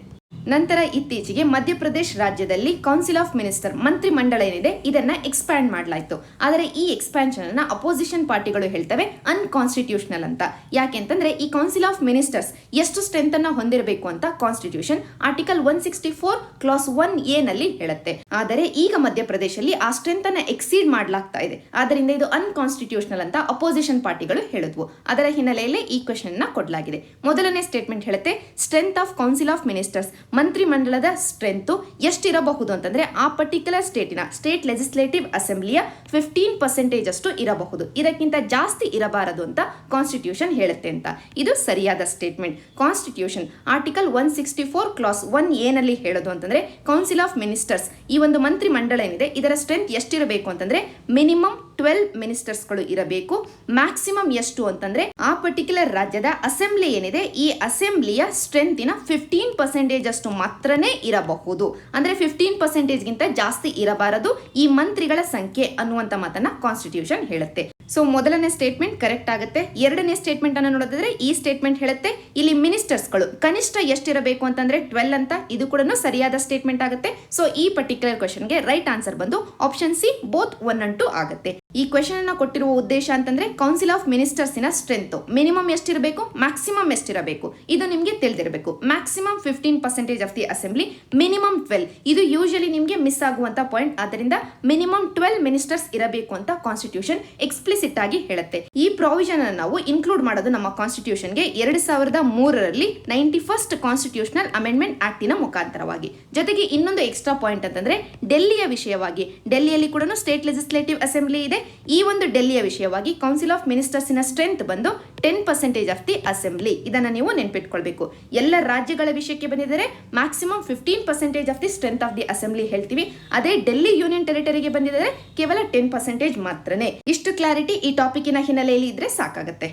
A: ನಂತರ ಇತ್ತೀಚೆಗೆ ಮಧ್ಯಪ್ರದೇಶ ರಾಜ್ಯದಲ್ಲಿ ಕೌನ್ಸಿಲ್ ಆಫ್ ಮಿನಿಸ್ಟರ್ ಮಂತ್ರಿ ಮಂಡಳ ಏನಿದೆ ಇದನ್ನ ಎಕ್ಸ್ಪ್ಯಾಂಡ್ ಮಾಡಲಾಯಿತು. ಆದರೆ ಈ ಎಕ್ಸ್ಪ್ಯಾನ್ಷನ್ ಅನ್ನ ಅಪೋಸಿಷನ್ ಪಾರ್ಟಿಗಳು ಹೇಳ್ತವೆ ಅನ್ಕಾನ್ಸ್ಟಿಟ್ಯೂಷನಲ್ ಅಂತ. ಯಾಕೆ ಅಂತಂದ್ರೆ ಈ ಕೌನ್ಸಿಲ್ ಆಫ್ ಮಿನಿಸ್ಟರ್ಸ್ ಎಷ್ಟು ಸ್ಟ್ರೆಂತ್ ಅನ್ನ ಹೊಂದಿರಬೇಕು ಅಂತ ಕಾನ್ಸ್ಟಿಟ್ಯೂಷನ್ ಆರ್ಟಿಕಲ್ 164 ಕ್ಲಾಸ್ 1A ನಲ್ಲಿ ಹೇಳುತ್ತೆ. ಆದರೆ ಈಗ ಮಧ್ಯಪ್ರದೇಶದಲ್ಲಿ ಆ ಸ್ಟ್ರೆಂತ್ ಅನ್ನ ಎಕ್ಸೀಡ್ ಮಾಡಲಾಗ್ತಾ ಇದೆ. ಆದ್ದರಿಂದ ಇದು ಅನ್ಕಾನ್ಸ್ಟಿಟ್ಯೂಷನಲ್ ಅಂತ ಅಪೋಸಿಷನ್ ಪಾರ್ಟಿಗಳು ಹೇಳಿದ್ವು. ಅದರ ಹಿನ್ನೆಲೆಯಲ್ಲಿ ಈ ಕ್ವೆಶನ್ ನ ಕೊಡಲಾಗಿದೆ. ಮೊದಲನೇ ಸ್ಟೇಟ್ಮೆಂಟ್ ಹೇಳುತ್ತೆ, strength of council of ministers, ಮಂತ್ರಿ ಮಂಡಲದ ಸ್ಟ್ರೆಂತ್ ಎಷ್ಟಿರಬಹುದು ಅಂತಂದ್ರೆ ಆ ಪರ್ಟಿಕ್ಯುಲರ್ ಸ್ಟೇಟ್ ಲೆಜಿಸ್ಲೇಟಿವ್ ಅಸೆಂಬ್ಲಿಯ 15% ಅಷ್ಟು ಇರಬಹುದು. ಇದಕ್ಕಿಂತ ಜಾಸ್ತಿ ಇರಬಾರದು ಅಂತ ಕಾನ್ಸ್ಟಿಟ್ಯೂಷನ್ ಹೇಳುತ್ತೆ ಅಂತ. ಇದು ಸರಿಯಾದ statement. Constitution article 164 class 1A ನಲ್ಲಿ ಹೇಳೋದು ಅಂತಂದ್ರೆ ಕೌನ್ಸಿಲ್ ಆಫ್ ಮಿನಿಸ್ಟರ್ಸ್, ಈ ಒಂದು ಮಂತ್ರಿ ಮಂಡಳ ಏನಿದೆ ಇದರ ಸ್ಟ್ರೆಂತ್ ಎಷ್ಟಿರಬೇಕು ಅಂತಂದ್ರೆ ಮಿನಿಮಮ್ 12 ಮಿನಿಸ್ಟರ್ಸ್ ಗಳು ಇರಬೇಕು. ಮ್ಯಾಕ್ಸಿಮಮ್ ಎಷ್ಟು ಅಂತಂದ್ರೆ ಆ ಪರ್ಟಿಕ್ಯುಲರ್ ರಾಜ್ಯದ ಅಸೆಂಬ್ಲಿ ಏನಿದೆ ಈ ಅಸೆಂಬ್ಲಿಯ ಸ್ಟ್ರೆಂತಿನ 15% ಅಷ್ಟು ಮಾತ್ರನೇ ಇರಬಹುದು. ಅಂದ್ರೆ 15% ಗಿಂತ ಜಾಸ್ತಿ ಇರಬಾರದು ಈ ಮಂತ್ರಿಗಳ ಸಂಖ್ಯೆ ಅನ್ನುವಂತ ಮಾತನ್ನ ಕಾನ್ಸ್ಟಿಟ್ಯೂಷನ್ ಹೇಳುತ್ತೆ. ಸೊ ಮೊದಲನೇ ಸ್ಟೇಟ್ಮೆಂಟ್ ಕರೆಕ್ಟ್ ಆಗುತ್ತೆ. ಎರಡನೇ ಸ್ಟೇಟ್ಮೆಂಟ್ ಅನ್ನು ನೋಡಿದ್ರೆ ಈ ಸ್ಟೇಟ್ಮೆಂಟ್ ಹೇಳುತ್ತೆ ಇಲ್ಲಿ ಮಿನಿಸ್ಟರ್ಸ್ ಗಳು ಕನಿಷ್ಠ ಎಷ್ಟಿರಬೇಕು ಅಂತಂದ್ರೆ 12 ಅಂತ. ಇದು ಕೂಡ ಸರಿಯಾದ ಸ್ಟೇಟ್ಮೆಂಟ್ ಆಗುತ್ತೆ. ಸೊ ಈ ಪರ್ಟಿಕ್ಯುಲರ್ ಕ್ವೆಶನ್ ಗೆ ರೈಟ್ ಆನ್ಸರ್ ಬಂದು ಆಪ್ಷನ್ ಸಿ ಬೋತ್ 1 and 2 ಆಗುತ್ತೆ. ಈ ಕ್ವೆಶನ್ ಅನ್ನ ಕೊಟ್ಟಿರುವ ಉದ್ದೇಶ ಅಂತಂದ್ರೆ ಕೌನ್ಸಿಲ್ ಆಫ್ ಮಿನಿಸ್ಟರ್ಸಿನ ಸ್ಟ್ರೆಂತ್ ಮಿನಿಮಮ್ ಎಷ್ಟಿರಬೇಕು, ಮ್ಯಾಕ್ಸಿಮಮ್ ಎಷ್ಟಿರಬೇಕು ಇದು ನಿಮಗೆ ತಿಳಿದಿರಬೇಕು. Maximum 15% of the assembly, minimum 12. ಇದು ಯೂಶಲಿ ನಿಮಗೆ ಮಿಸ್ ಆಗುವಂತ ಪಾಯಿಂಟ್. ಆದ್ದರಿಂದ ಮಿನಿಮಮ್ 12 ಮಿನಿಸ್ಟರ್ಸ್ ಇರಬೇಕು ಅಂತ ಕಾನ್ಸ್ಟಿಟ್ಯೂಷನ್ ಎಕ್ಸ್ಪ್ಲಿಸಿಟ್ ಆಗಿ ಹೇಳುತ್ತೆ. ಈ ಪ್ರಾವಿಷನ್ ಅನ್ನು ನಾವು ಇನ್ಕ್ಲೂಡ್ ಮಾಡೋದು ನಮ್ಮ ಕಾನ್ಸ್ಟಿಟ್ಯೂಷನ್ಗೆ 2003ರಲ್ಲಿ 91st ಕಾನ್ಸ್ಟಿಟ್ಯೂಷನಲ್ ಅಮೆಂಡ್ಮೆಂಟ್ ಆಕ್ಟಿನ ಮುಖಾಂತರವಾಗಿ. ಜೊತೆಗೆ ಇನ್ನೊಂದು ಎಕ್ಸ್ಟ್ರಾ ಪಾಯಿಂಟ್ ಅಂತಂದ್ರೆ ಡೆಲ್ಲಿಯ ವಿಷಯವಾಗಿ, ಡೆಲ್ಲಿಯಲ್ಲಿ ಕೂಡ ಸ್ಟೇಟ್ ಲೆಜಿಸ್ಲೇಟಿವ್ ಅಸೆಂಬ್ಲಿ ಇದೆ. ಈ ಒಂದು ಡೆಲ್ಲಿಯ ವಿಷಯವಾಗಿ ಕೌನ್ಸಿಲ್ ಆಫ್ ಮಿನಿಸ್ಟರ್ಸಿನ ಸ್ಟ್ರೆಂತ್ ಬಂದು 10% ಆಫ್ ದಿ ಅಸೆಂಬ್ಲಿ. ಇದನ್ನ ನೀವು ನೆನ್ಪಿಟ್ಕೊಳ್ಬೇಕು. ಎಲ್ಲ ರಾಜ್ಯಗಳ ವಿಷಯಕ್ಕೆ ಬಂದಿದ್ದಾರೆ maximum 15% of the strength of the assembly ಹೇಳ್ತೀವಿ. ಅದೇ ಡೆಲ್ಲಿ ಯೂನಿಯನ್ ಟೆರಿಟರಿಗೆ ಬಂದಿದ್ದಾರೆ ಕೇವಲ 10% ಮಾತ್ರನೇ. ಇಷ್ಟು ಕ್ಲಾರಿಟಿ ಈ ಟಾಪಿಕ್ನ ಹಿನ್ನೆಲೆಯಲ್ಲಿ ಇದ್ರೆ ಸಾಕಾಗುತ್ತೆ.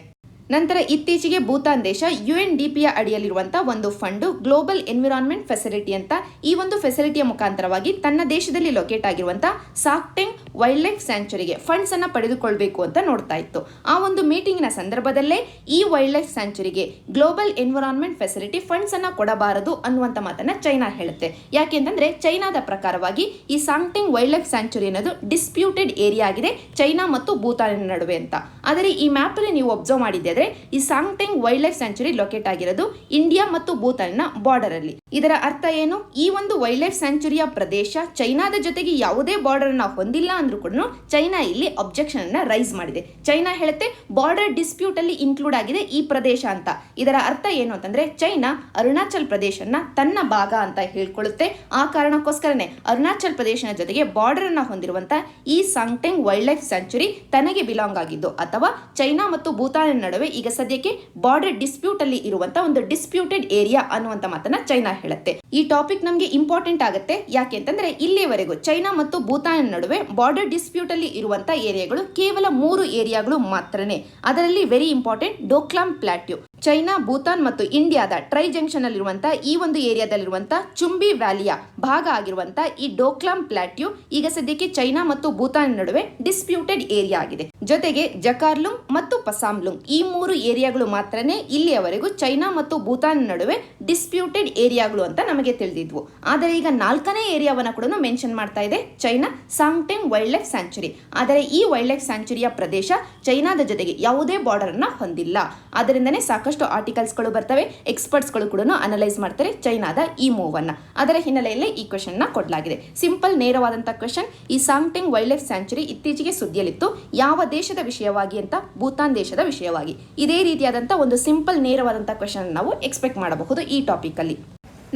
A: ನಂತರ ಇತ್ತೀಚೆಗೆ ಭೂತಾನ್ ದೇಶ UNDPಯ ಅಡಿಯಲ್ಲಿರುವಂತಹ ಒಂದು ಫಂಡ್ ಗ್ಲೋಬಲ್ ಎನ್ವಿರಾನ್ಮೆಂಟ್ ಫೆಸಿಲಿಟಿ ಅಂತ, ಈ ಒಂದು ಫೆಸಿಲಿಟಿಯ ಮುಖಾಂತರವಾಗಿ ತನ್ನ ದೇಶದಲ್ಲಿ ಲೊಕೇಟ್ ಆಗಿರುವಂತಹ ಸಾಕ್ಟೆಂಗ್ ವೈಲ್ಡ್ ಲೈಫ್ ಸ್ಯಾಂಚುರಿಗೆ ಫಂಡ್ಸ್ ಅನ್ನ ಪಡೆದುಕೊಳ್ಬೇಕು ಅಂತ ನೋಡ್ತಾ ಇತ್ತು. ಆ ಒಂದು ಮೀಟಿಂಗ್ನ ಸಂದರ್ಭದಲ್ಲೇ ಈ ವೈಲ್ಡ್ ಲೈಫ್ ಸ್ಯಾಂಚುರಿಗೆ ಗ್ಲೋಬಲ್ ಎನ್ವಿರಾನ್ಮೆಂಟ್ ಫೆಸಿಲಿಟಿ ಫಂಡ್ಸ್ ಅನ್ನ ಕೊಡಬಾರದು ಅನ್ನುವಂತ ಮಾತನ್ನ ಚೈನಾ ಹೇಳುತ್ತೆ. ಯಾಕೆಂತಂದ್ರೆ ಚೈನಾದ ಪ್ರಕಾರವಾಗಿ ಈ ಸಾಕ್ಟೆಂಗ್ ವೈಲ್ಡ್ ಲೈಫ್ ಸ್ಯಾಂಚುರಿ ಅನ್ನೋದು ಡಿಸ್ಪ್ಯೂಟೆಡ್ ಏರಿಯಾ ಆಗಿದೆ ಚೈನಾ ಮತ್ತು ಭೂತಾನಿನ ನಡುವೆ ಅಂತ. ಆದರೆ ಈ ಮ್ಯಾಪ್ ಅಲ್ಲಿ ನೀವು ಅಬ್ಸರ್ವ್ ಮಾಡಿದ್ದೆ ಈ Sakteng wild life sanctuary locate ಆಗಿರೋದು ಇಂಡಿಯಾ ಮತ್ತು ಭೂತಾನಿನ ಬಾರ್ಡರ್ ಅಲ್ಲಿ. ಇದರ ಅರ್ಥ ಏನು? ಈ ಒಂದು ವೈಲ್ಡ್ ಲೈಫ್ ಸ್ಯಾಂಚುರಿಯ ಪ್ರದೇಶ ಚೈನಾದ ಜೊತೆಗೆ ಯಾವುದೇ ಬಾರ್ಡರ್ ಅನ್ನ ಹೊಂದಿಲ್ಲ ಅಂದ್ರೂ ಕೂಡ ಚೈನಾ ಇಲ್ಲಿ ಅಬ್ಜೆಕ್ಷನ್ ಅನ್ನ ರೈಸ್ ಮಾಡಿದೆ. ಚೈನಾ ಹೇಳುತ್ತೆ ಬಾರ್ಡರ್ ಡಿಸ್ಪ್ಯೂಟ್ ಅಲ್ಲಿ ಇನ್ಕ್ಲೂಡ್ ಆಗಿದೆ ಈ ಪ್ರದೇಶ ಅಂತ. ಇದರ ಅರ್ಥ ಏನು ಅಂತಂದ್ರೆ ಚೈನಾ ಅರುಣಾಚಲ್ ಪ್ರದೇಶನ ತನ್ನ ಭಾಗ ಅಂತ ಹೇಳ್ಕೊಳ್ಳುತ್ತೆ. ಆ ಕಾರಣಕ್ಕೋಸ್ಕರನೇ ಅರುಣಾಚಲ್ ಪ್ರದೇಶನ ಜೊತೆಗೆ ಬಾರ್ಡರ್ ಅನ್ನ ಹೊಂದಿರುವಂತ ಈ ಸಾಕ್ಟೆಂಗ್ ವೈಲ್ಡ್ ಲೈಫ್ ಸ್ಯಾಂಚುರಿ ತನಗೆ ಬಿಲಾಂಗ್ ಆಗಿದ್ದು ಅಥವಾ ಚೈನಾ ಮತ್ತು ಭೂತಾನಿನ ನಡುವೆ ಈಗ ಸದ್ಯಕ್ಕೆ ಬಾರ್ಡರ್ ಡಿಸ್ಪ್ಯೂಟ್ ಅಲ್ಲಿ ಇರುವಂತ ಒಂದು ಡಿಸ್ಪ್ಯೂಟೆಡ್ ಏರಿಯಾ ಅನ್ನುವಂತ ಮಾತನ್ನ ಚೈನಾ ಹೇಳುತ್ತೆ. ಈ ಟಾಪಿಕ್ ನಮಗೆ ಇಂಪಾರ್ಟೆಂಟ್ ಆಗುತ್ತೆ. ಯಾಕೆ ಅಂತಂದ್ರೆ ಇಲ್ಲಿಯವರೆಗೂ ಚೈನಾ ಮತ್ತು ಭೂತಾನ್ ನಡುವೆ ಬಾರ್ಡರ್ ಡಿಸ್ಪ್ಯೂಟ್ ಅಲ್ಲಿ ಇರುವಂತ ಏರಿಯಾಗಳು ಕೇವಲ 3 ಏರಿಯಾಗಳು ಮಾತ್ರನೇ. ಅದರಲ್ಲಿ very important Doklam plateau, China, Bhutan ಮತ್ತು ಇಂಡಿಯಾದ ಟ್ರೈ ಜಂಕ್ಷನ್ ಅಲ್ಲಿರುವಂತಹ ಈ ಒಂದು ಏರಿಯಾದಲ್ಲಿರುವಂತಹ ಚುಂಬಿ ವ್ಯಾಲಿಯ ಭಾಗ ಆಗಿರುವಂತಹ ಈ ಡೋಕ್ಲಾಮ್ ಪ್ಲಾಟ್ಯೂ ಈಗ ಸದ್ಯಕ್ಕೆ ಚೈನಾ ಮತ್ತು ಭೂತಾನ್ ನಡುವೆ ಡಿಸ್ಪ್ಯೂಟೆಡ್ ಏರಿಯಾ ಆಗಿದೆ. ಜೊತೆಗೆ ಜಕಾರ್ಲುಂಗ್ ಮತ್ತು ಪಸಾಮ್ಲುಂಗ್ ಈ 3 ಏರಿಯಾಗಳು ಮಾತ್ರನೇ ಇಲ್ಲಿಯವರೆಗೂ ಚೈನಾ ಮತ್ತು ಭೂತಾನ್ ನಡುವೆ ಡಿಸ್ಪ್ಯೂಟೆಡ್ ಏರಿಯಾಗಳು ಅಂತ ನಮಗೆ ತಿಳಿದಿದ್ವು. ಆದರೆ ಈಗ 4ನೇ ಏರಿಯಾವನ್ನ ಕೂಡ ಮೆನ್ಷನ್ ಮಾಡ್ತಾ ಇದೆ ಚೈನಾ, ಸಾಕ್ಟೆಂಗ್ ವೈಲ್ಡ್ ಲೈಫ್ ಸ್ಯಾಂಚುರಿ. ಆದರೆ ಈ ವೈಲ್ಡ್ ಲೈಫ್ ಸ್ಯಾಂಚುರಿಯ ಪ್ರದೇಶ ಚೈನಾದ ಜೊತೆಗೆ ಯಾವುದೇ ಬಾರ್ಡರ್ ಅನ್ನ ಹೊಂದಿಲ್ಲ. ಅದರಿಂದನೇ ಸಾಕಷ್ಟು ಆರ್ಟಿಕಲ್ಸ್ ಗಳು ಬರ್ತವೆ, ಎಕ್ಸ್ಪರ್ಟ್ಸ್ ಗಳು ಕೂಡ ಅನಲೈಸ್ ಮಾಡ್ತಾರೆ ಚೈನಾದ ಈ ಮೂವ್ ಅನ್ನ. ಅದರ ಹಿನ್ನೆಲೆಯಲ್ಲಿ ಈ ಕ್ವೆಶನ್ ನ ಕೊಡಲಾಗಿದೆ. ಸಿಂಪಲ್ ನೇರವಾದಂತಹ ಕ್ವೆಶನ್. ಈ ಸಾಕ್ಟೆಂಗ್ ವೈಲ್ಡ್ ಲೈಫ್ ಸ್ಯಾಂಚುರಿ ಇತ್ತೀಚೆಗೆ ಸುದ್ದಿಯಲ್ಲಿತ್ತು. ಯಾವ ದೇಶದ ವಿಷಯವಾಗಿ ಅಂತ? ಭೂತಾನ್ ದೇಶದ ವಿಷಯವಾಗಿ. ಇದೇ ರೀತಿಯಾದಂತಹ ಒಂದು ಸಿಂಪಲ್ ನೇರವಾದಂತಹ ಕ್ವೆಶನ್ ನಾವು ಎಕ್ಸ್ಪೆಕ್ಟ್ ಮಾಡಬಹುದು ಈ ಟಾಪಿಕ್ ಅಲ್ಲಿ.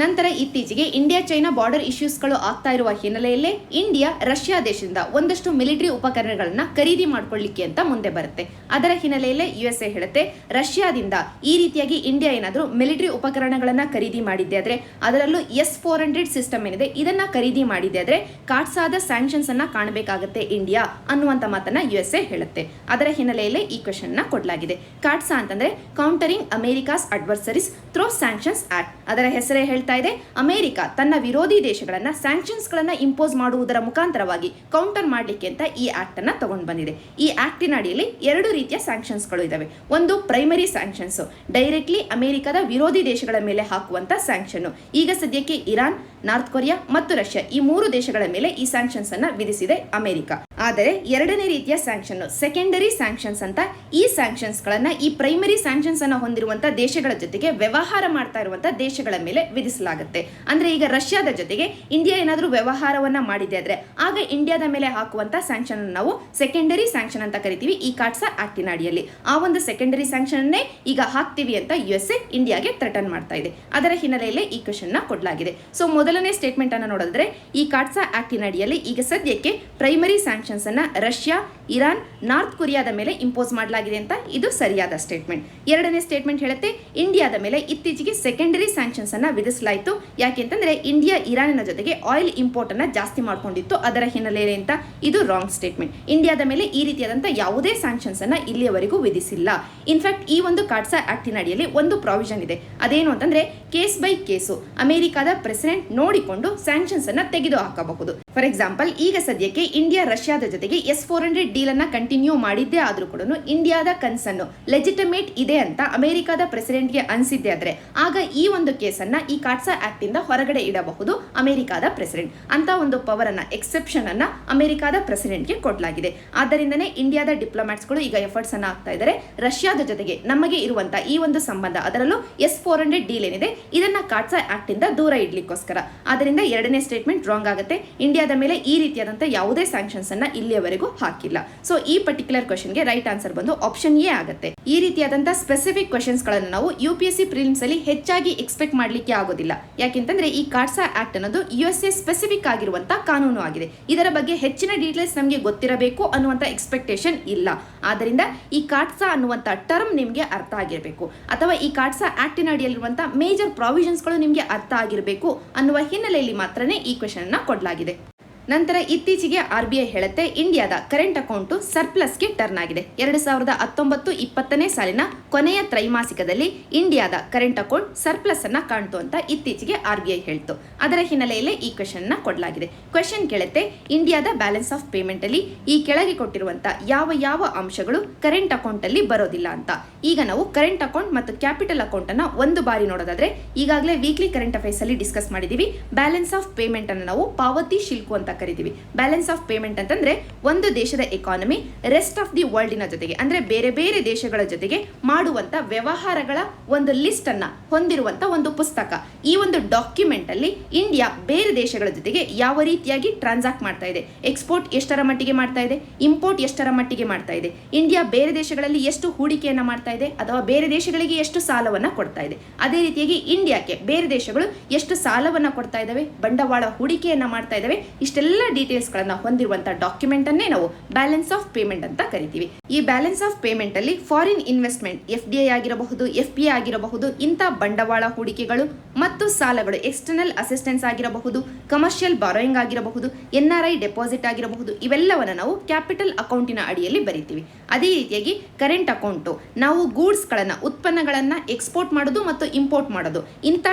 A: ನಂತರ ಇತ್ತೀಚೆಗೆ ಇಂಡಿಯಾ ಚೈನಾ ಬಾರ್ಡರ್ ಇಶ್ಯೂಸ್ಗಳು ಆಗ್ತಾ ಇರುವ ಹಿನ್ನೆಲೆಯಲ್ಲೇ ಇಂಡಿಯಾ ರಷ್ಯಾ ದೇಶದಿಂದ ಒಂದಷ್ಟು ಮಿಲಿಟರಿ ಉಪಕರಣಗಳನ್ನ ಖರೀದಿ ಮಾಡ್ಕೊಳ್ಳಿಕ್ಕೆ ಅಂತ ಮುಂದೆ ಬರುತ್ತೆ. ಅದರ ಹಿನ್ನೆಲೆಯಲ್ಲೇ USA ಹೇಳುತ್ತೆ ರಷ್ಯಾದಿಂದ ಈ ರೀತಿಯಾಗಿ ಇಂಡಿಯಾ ಏನಾದರೂ ಮಿಲಿಟರಿ ಉಪಕರಣಗಳನ್ನ ಖರೀದಿ ಮಾಡಿದ್ದೆ ಆದ್ರೆ, ಅದರಲ್ಲೂ S-400 ಸಿಸ್ಟಮ್ ಏನಿದೆ ಇದನ್ನ ಖರೀದಿ ಮಾಡಿದ್ದೆ ಆದ್ರೆ ಕಾಟ್ಸಾದ ಸ್ಯಾಂಕ್ಷನ್ಸ್ ಅನ್ನ ಕಾಣಬೇಕಾಗುತ್ತೆ ಇಂಡಿಯಾ ಅನ್ನುವಂತ ಮಾತನ್ನ USA ಹೇಳುತ್ತೆ. ಅದರ ಹಿನ್ನೆಲೆಯಲ್ಲೇ ಈ ಕ್ವೆಶನ್ ನ ಕೊಡಲಾಗಿದೆ. ಕಾಟ್ಸಾ ಅಂತಂದ್ರೆ countering America's adversaries through sanctions act. ಅದರ ಹೆಸರೇ ಹೇಳ್ತಾ ಇದೆ ಅಮೆರಿಕ ತನ್ನ ವಿರೋಧಿ ದೇಶಗಳನ್ನ ಸ್ಯಾಂಕ್ಷನ್ಸ್ ಗಳನ್ನ ಇಂಪೋಸ್ ಮಾಡುವುದರ ಮುಖಾಂತರವಾಗಿ ಕೌಂಟರ್ ಮಾಡಲಿಕ್ಕೆ ಅಂತ ಈ ಆಕ್ಟ್ ಅನ್ನ ತಗೊಂಡು ಬಂದಿದೆ. ಈ ಆಕ್ಟಿನ ಅಡಿಯಲ್ಲಿ 2 ರೀತಿಯ ಸ್ಯಾಂಕ್ಷನ್ಸ್ ಗಳು ಇದಾವೆ. ಒಂದು ಪ್ರೈಮರಿ ಸ್ಯಾಂಕ್ಷನ್ಸ್, ಡೈರೆಕ್ಟ್ಲಿ ಅಮೆರಿಕದ ವಿರೋಧಿ ದೇಶಗಳ ಮೇಲೆ ಹಾಕುವಂತ ಸ್ಯಾಂಕ್ಷನ್. ಈಗ ಸದ್ಯಕ್ಕೆ ಇರಾನ್, ನಾರ್ತ್ ಕೊರಿಯಾ ಮತ್ತು ರಷ್ಯಾ ಈ 3 ದೇಶಗಳ ಮೇಲೆ ಈ ಸ್ಯಾಂಕ್ಷನ್ಸ್ ಅನ್ನ ವಿಧಿಸಿದೆ ಅಮೆರಿಕ. ಆದರೆ 2ನೇ ರೀತಿಯ ಸ್ಯಾಂಕ್ಷನ್ ಸೆಕೆಂಡರಿ ಸ್ಯಾಂಕ್ಷನ್ಸ್ ಅಂತ. ಈ ಸ್ಯಾಂಕ್ಷನ್ಸ್ ಗಳನ್ನ ಈ ಪ್ರೈಮರಿ ಸ್ಯಾಂಕ್ಷನ್ಸ್ ಅನ್ನ ಹೊಂದಿರುವಂತಹ ದೇಶಗಳ ಜೊತೆಗೆ ವ್ಯವಹಾರ ಮಾಡ್ತಾ ಇರುವಂತಹ ದೇಶಗಳ ಮೇಲೆ ವಿಧಿಸಲಾಗುತ್ತೆ. ಅಂದ್ರೆ ಈಗ ರಷ್ಯಾದ ಜೊತೆಗೆ ಇಂಡಿಯಾ ಏನಾದರೂ ವ್ಯವಹಾರವನ್ನ ಮಾಡಿದೆ ಆದ್ರೆ ಆಗ ಇಂಡಿಯಾದ ಮೇಲೆ ಹಾಕುವಂತ ಸ್ಯಾಂಕ್ಷನ್ ನಾವು ಸೆಕೆಂಡರಿ ಸ್ಯಾಂಕ್ಷನ್ ಅಂತ ಕರಿತೀವಿ ಈ ಕಾಟ್ಸಾ ಆಕ್ಟಿನ ಅಡಿಯಲ್ಲಿ. ಆ ಒಂದು ಸೆಕೆಂಡರಿ ಸ್ಯಾಂಕ್ಷನ್ ಅನ್ನೇ ಈಗ ಹಾಕ್ತೀವಿ ಅಂತ USA ಇಂಡಿಯಾಗೆ ಥ್ರೆಟನ್ ಮಾಡ್ತಾ ಇದೆ. ಅದರ ಹಿನ್ನೆಲೆಯಲ್ಲಿ ಈ ಕ್ವೆಶನ್ ನ ಕೊಡಲಾಗಿದೆ. ಸೊ ಮೊದಲನೇ ಸ್ಟೇಟ್ಮೆಂಟ್ ಅನ್ನು ನೋಡಿದ್ರೆ ಈ ಕಾಟ್ಸಾ ಆಕ್ಟಿನ ಅಡಿಯಲ್ಲಿ ಈಗ ಸದ್ಯಕ್ಕೆ ಪ್ರೈಮರಿ ಸ್ಯಾಂಕ್ಷನ್ಸ್ ಅನ್ನ ರಷ್ಯಾ, ಇರಾನ್, ನಾರ್ತ್ ಕೊರಿಯಾದ ಮೇಲೆ ಇಂಪೋಸ್ ಮಾಡಲಾಗಿದೆ ಅಂತ ಇದು ಸರಿಯಾದ ಸ್ಟೇಟ್ಮೆಂಟ್. 2ನೇ ಸ್ಟೇಟ್ಮೆಂಟ್ ಹೇಳುತ್ತೆ ಇಂಡಿಯಾದ ಮೇಲೆ ಇತ್ತೀಚೆಗೆ ಸೆಕೆಂಡರಿ ಸ್ಯಾಂಕ್ಷನ್ಸ್ ಅನ್ನ ವಿಧಿಸಲಾಯಿತು. ಯಾಕೆಂತಂದ್ರೆ ಇಂಡಿಯಾ ಇರಾನಿನ ಜೊತೆಗೆ ಆಯಿಲ್ ಇಂಪೋರ್ಟ್ ಅನ್ನ ಜಾಸ್ತಿ ಮಾಡ್ಕೊಂಡಿತ್ತು. ಅದರ ಹಿನ್ನೆಲೆಯಲ್ಲಿ ಅಂತ ಇದು ರಾಂಗ್ ಸ್ಟೇಟ್ಮೆಂಟ್. ಇಂಡಿಯಾದ ಮೇಲೆ ಈ ರೀತಿಯಾದಂತಹ ಯಾವುದೇ ಸ್ಯಾಂಕ್ಷನ್ಸ್ ಅನ್ನ ಇಲ್ಲಿಯವರೆಗೂ ವಿಧಿಸಿಲ್ಲ. ಇನ್ಫ್ಯಾಕ್ಟ್ ಈ ಒಂದು ಕಾಟ್ಸಾ ಆಕ್ಟಿನ ಅಡಿಯಲ್ಲಿ ಒಂದು ಪ್ರಾವಿಷನ್ ಇದೆ. ಅದೇನು ಅಂತಂದ್ರೆ ಕೇಸ್ ಬೈ ಕೇಸು ಅಮೆರಿಕದ ಪ್ರೆಸಿಡೆಂಟ್ ನೋಡಿಕೊಂಡು ಸ್ಯಾಂಕ್ಷನ್ಸ್ ಅನ್ನ ತೆಗೆದು ಹಾಕಬಹುದು. ಫಾರ್ ಎಕ್ಸಾಂಪಲ್ ಈಗ ಸದ್ಯಕ್ಕೆ ಇಂಡಿಯಾ ರಷ್ಯಾದ ಜೊತೆಗೆ S-400 ಡೀಲ್ ಅನ್ನ ಕಂಟಿನ್ಯೂ ಮಾಡಿದ್ದೇ ಆದ್ರೂ ಕೂಡ ಇಂಡಿಯಾದ ಕನ್ಸರ್ನ್ ಲೆಜಿಟಿಮೇಟ್ ಇದೆ ಅಂತ ಅಮೆರಿಕದ ಪ್ರೆಸಿಡೆಂಟ್ಗೆ ಅನ್ಸಿದ್ದೆ ಆದ್ರೆ ಆಗ ಈ ಒಂದು ಕೇಸನ್ನ ಈ ಕಾಟ್ಸಾ ಆಕ್ಟ್ ಇಂದ ಹೊರಗಡೆ ಇಡಬಹುದು ಅಮೆರಿಕಾದ ಪ್ರೆಸಿಡೆಂಟ್ ಅಂತ ಒಂದು ಪವರ್ ಅನ್ನ ಎಕ್ಸೆಪ್ಷನ್ ಅನ್ನ ಅಮೆರಿಕಾದ ಪ್ರೆಸಿಡೆಂಟ್ಗೆ ಕೊಡಲಾಗಿದೆ. ಆದ್ದರಿಂದನೇ ಇಂಡಿಯಾದ ಡಿಪ್ಲೊಮ್ಯಾಟ್ಸ್ಗಳು ಈಗ ಎಫರ್ಟ್ಸ್ ಅನ್ನ ಆಗ್ತಾ ಇದ್ದಾರೆ ರಷ್ಯಾದ ಜೊತೆಗೆ ನಮಗೆ ಇರುವಂತ ಈ ಒಂದು ಸಂಬಂಧ ಅದರಲ್ಲೂ S-400 ಡೀಲ್ ಏನಿದೆ ಇದನ್ನ ಕಾಟ್ಸಾ ಆಕ್ಟ್ ಇಂದ ದೂರ ಇಡ್ಲಿಕ್ಕೋಸ್ಕರ. ಆದ್ದರಿಂದ ಎರಡನೇ ಸ್ಟೇಟ್ಮೆಂಟ್ ರಾಂಗ್ ಆಗುತ್ತೆ. ಇಂಡಿಯಾದ ಮೇಲೆ ಈ ರೀತಿಯಾದಂತಹ ಯಾವುದೇ ಸ್ಯಾಂಕ್ಷನ್ಸ್ ಅನ್ನ ಇಲ್ಲಿಯವರೆಗೂ ಹಾಕಿಲ್ಲ. ಸೊ ಈ ಪರ್ಟಿಕ್ಯುಲರ್ ಕ್ವೆಶ್ಚನ್ಗೆ ರೈಟ್ ಆನ್ಸರ್ ಬಂದು ಆಪ್ಷನ್ ಎ ಆಗುತ್ತೆ. ಈ ರೀತಿಯಾದಂತಹ ಸ್ಪೆಸಿಫಿಕ್ ಕ್ವೆಶನ್ಸ್ ಗಳನ್ನು ನಾವು UPSC ಪ್ರಿಲಿಮ್ಸ್ ಅಲ್ಲಿ ಹೆಚ್ಚಾಗಿ ಎಕ್ಸ್ಪೆಕ್ಟ್ ಮಾಡ್ಲಿಕ್ಕೆ ಆಗೋದಿಲ್ಲ. ಯಾಕೆಂತಂದ್ರೆ ಈ ಕಾಟ್ಸಾ ಆಕ್ಟ್ ಅನ್ನೋದು USA ಸ್ಪೆಸಿಫಿಕ್ ಆಗಿರುವಂತಹ ಕಾನೂನು ಆಗಿದೆ. ಇದರ ಬಗ್ಗೆ ಹೆಚ್ಚಿನ ಡೀಟೇಲ್ಸ್ ನಮಗೆ ಗೊತ್ತಿರಬೇಕು ಅನ್ನುವಂತ ಎಕ್ಸ್ಪೆಕ್ಟೇಷನ್ ಇಲ್ಲ. ಆದ್ದರಿಂದ ಈ ಕಾಟ್ಸಾ ಅನ್ನುವಂತ ಟರ್ಮ್ ನಿಮಗೆ ಅರ್ಥ ಆಗಿರಬೇಕು ಅಥವಾ ಈ ಕಾಟ್ಸಾ ಆಕ್ಟಿನ ಅಡಿಯಲ್ಲಿರುವಂತಹ ಮೇಜರ್ ಪ್ರಾವಿಷನ್ಸ್ಗಳು ನಿಮಗೆ ಅರ್ಥ ಆಗಿರಬೇಕು ಅನ್ನುವ ಹಿನ್ನೆಲೆಯಲ್ಲಿ ಮಾತ್ರನೇ ಈ ಕ್ವೆಶ್ಚನ್ ಅನ್ನ ಕೊಡಲಾಗಿದೆ. ನಂತರ ಇತ್ತೀಚೆಗೆ RBI ಹೇಳುತ್ತೆ ಇಂಡಿಯಾದ ಕರೆಂಟ್ ಅಕೌಂಟ್ ಸರ್ಪ್ಲಸ್ಗೆ ಟರ್ನ್ ಆಗಿದೆ. 2019-20 ಸಾಲಿನ ಕೊನೆಯ ತ್ರೈಮಾಸಿಕದಲ್ಲಿ ಇಂಡಿಯಾದ ಕರೆಂಟ್ ಅಕೌಂಟ್ ಸರ್ಪ್ಲಸ್ ಅನ್ನ ಕಾಣ್ತು ಅಂತ ಇತ್ತೀಚೆಗೆ RBI ಹೇಳ್ತು. ಅದರ ಹಿನ್ನೆಲೆಯಲ್ಲಿ ಈ ಕ್ವೆಶ್ಚನ್ ನ ಕೊಡಲಾಗಿದೆ. ಕ್ವೆಶ್ಚನ್ ಕೇಳುತ್ತೆ ಇಂಡಿಯಾದ ಬ್ಯಾಲೆನ್ಸ್ ಆಫ್ ಪೇಮೆಂಟ್ ಅಲ್ಲಿ ಈ ಕೆಳಗೆ ಕೊಟ್ಟಿರುವಂತಹ ಯಾವ ಅಂಶಗಳು ಕರೆಂಟ್ ಅಕೌಂಟ್ ಅಲ್ಲಿ ಬರೋದಿಲ್ಲ ಅಂತ. ಈಗ ನಾವು ಕರೆಂಟ್ ಅಕೌಂಟ್ ಮತ್ತು ಕ್ಯಾಪಿಟಲ್ ಅಕೌಂಟ್ ಅನ್ನ ಒಂದು ಬಾರಿ ನೋಡೋದಾದ್ರೆ ಈಗಾಗಲೇ ವೀಕ್ಲಿ ಕರೆಂಟ್ ಅಫೇರ್ಸ್ ಅಲ್ಲಿ ಡಿಸ್ಕಸ್ ಮಾಡಿದೀವಿ. ಬ್ಯಾಲೆನ್ಸ್ ಆಫ್ ಪೇಮೆಂಟ್ ಅನ್ನು ನಾವು ಪಾವತಿ ಶಿಲ್ಕು ಅಂತ ಕರಿತೀವಿ. ಬ್ಯಾಲೆನ್ಸ್ ಆಫ್ ಪೇಮೆಂಟ್ ಅಂತಂದ್ರೆ ಒಂದು ದೇಶದ ಎಕಾನಮಿ ರೆಸ್ಟ್ ಆಫ್ ದಿ ವರ್ಲ್ಡಿನ ಜೊತೆಗೆ ಅಂದ್ರೆ ಬೇರೆ ಬೇರೆ ದೇಶಗಳ ಜೊತೆಗೆ ಮಾಡುವಂತ ವ್ಯವಹಾರಗಳ ಒಂದು ಲಿಸ್ಟ್ ಅನ್ನ ಹೊಂದಿರುವಂತ ಒಂದು ಪುಸ್ತಕ. ಈ ಒಂದು ಡಾಕ್ಯುಮೆಂಟ್ ಅಲ್ಲಿ ಇಂಡಿಯಾ ಬೇರೆ ದೇಶಗಳ ಜೊತೆಗೆ ಯಾವ ರೀತಿಯಾಗಿ ಟ್ರಾನ್ಸಾಕ್ಟ್ ಮಾಡ್ತಾ ಇದೆ, ಎಕ್ಸ್ಪೋರ್ಟ್ ಎಷ್ಟರ ಮಟ್ಟಿಗೆ ಮಾಡ್ತಾ ಇದೆ, ಇಂಪೋರ್ಟ್ ಎಷ್ಟರ ಮಟ್ಟಿಗೆ ಮಾಡ್ತಾ ಇದೆ, ಇಂಡಿಯಾ ಬೇರೆ ದೇಶಗಳಲ್ಲಿ ಎಷ್ಟು ಹೂಡಿಕೆಯನ್ನ ಮಾಡ್ತಾ ಇದೆ ಅಥವಾ ಬೇರೆ ದೇಶಗಳಿಗೆ ಎಷ್ಟು ಸಾಲವನ್ನ ಕೊಡ್ತಾ ಇದೆ, ಅದೇ ರೀತಿಯಾಗಿ ಇಂಡಿಯಾಕ್ಕೆ ಬೇರೆ ದೇಶಗಳು ಎಷ್ಟು ಸಾಲವನ್ನ ಕೊಡ್ತಾ ಇದಾವೆ, ಬಂಡವಾಳ ಹೂಡಿಕೆಯನ್ನ ಮಾಡ್ತಾ ಇದಾವೆ, ಇಷ್ಟೆಲ್ಲ ಡೀಟೇಲ್ಸ್ ಗಳನ್ನ ಹೊಂದಿರುವಂತಹ ಡಾಕ್ಯುಮೆಂಟ್ ಅನ್ನೇ ನಾವು ಬ್ಯಾಲೆನ್ಸ್ ಆಫ್ ಪೇಮೆಂಟ್ ಅಂತ ಕರಿತೀವಿ. ಈ ಬ್ಯಾಲೆನ್ಸ್ ಆಫ್ ಪೇಮೆಂಟ್ ಅಲ್ಲಿ ಫಾರಿನ್ ಇನ್ವೆಸ್ಟ್ಮೆಂಟ್ FDI ಆಗಿರಬಹುದು, FPI ಆಗಿರಬಹುದು, ಇಂಥ ಬಂಡವಾಳ ಹೂಡಿಕೆಗಳು ಮತ್ತು ಸಾಲಗಳು ಎಕ್ಸ್ಟರ್ನಲ್ ಅಸಿಸ್ಟೆನ್ಸ್ ಆಗಿರಬಹುದು, ಕಮರ್ಷಿಯಲ್ ಬಾರೋಯಿಂಗ್ ಆಗಿರಬಹುದು, NRI ಡೆಪಾಸಿಟ್ ಆಗಿರಬಹುದು, ಇವೆಲ್ಲವನ್ನ ನಾವು ಕ್ಯಾಪಿಟಲ್ ಅಕೌಂಟಿನ ಅಡಿಯಲ್ಲಿ ಬರೀತೀವಿ. ಅದೇ ರೀತಿಯಾಗಿ ಕರೆಂಟ್ ಅಕೌಂಟ್ ನಾವು ಗೂಡ್ಸ್ ಗಳನ್ನ ಉತ್ಪನ್ನಗಳನ್ನ ಎಕ್ಸ್ಪೋರ್ಟ್ ಮಾಡೋದು ಮತ್ತು ಇಂಪೋರ್ಟ್ ಮಾಡೋದು ಇಂಥ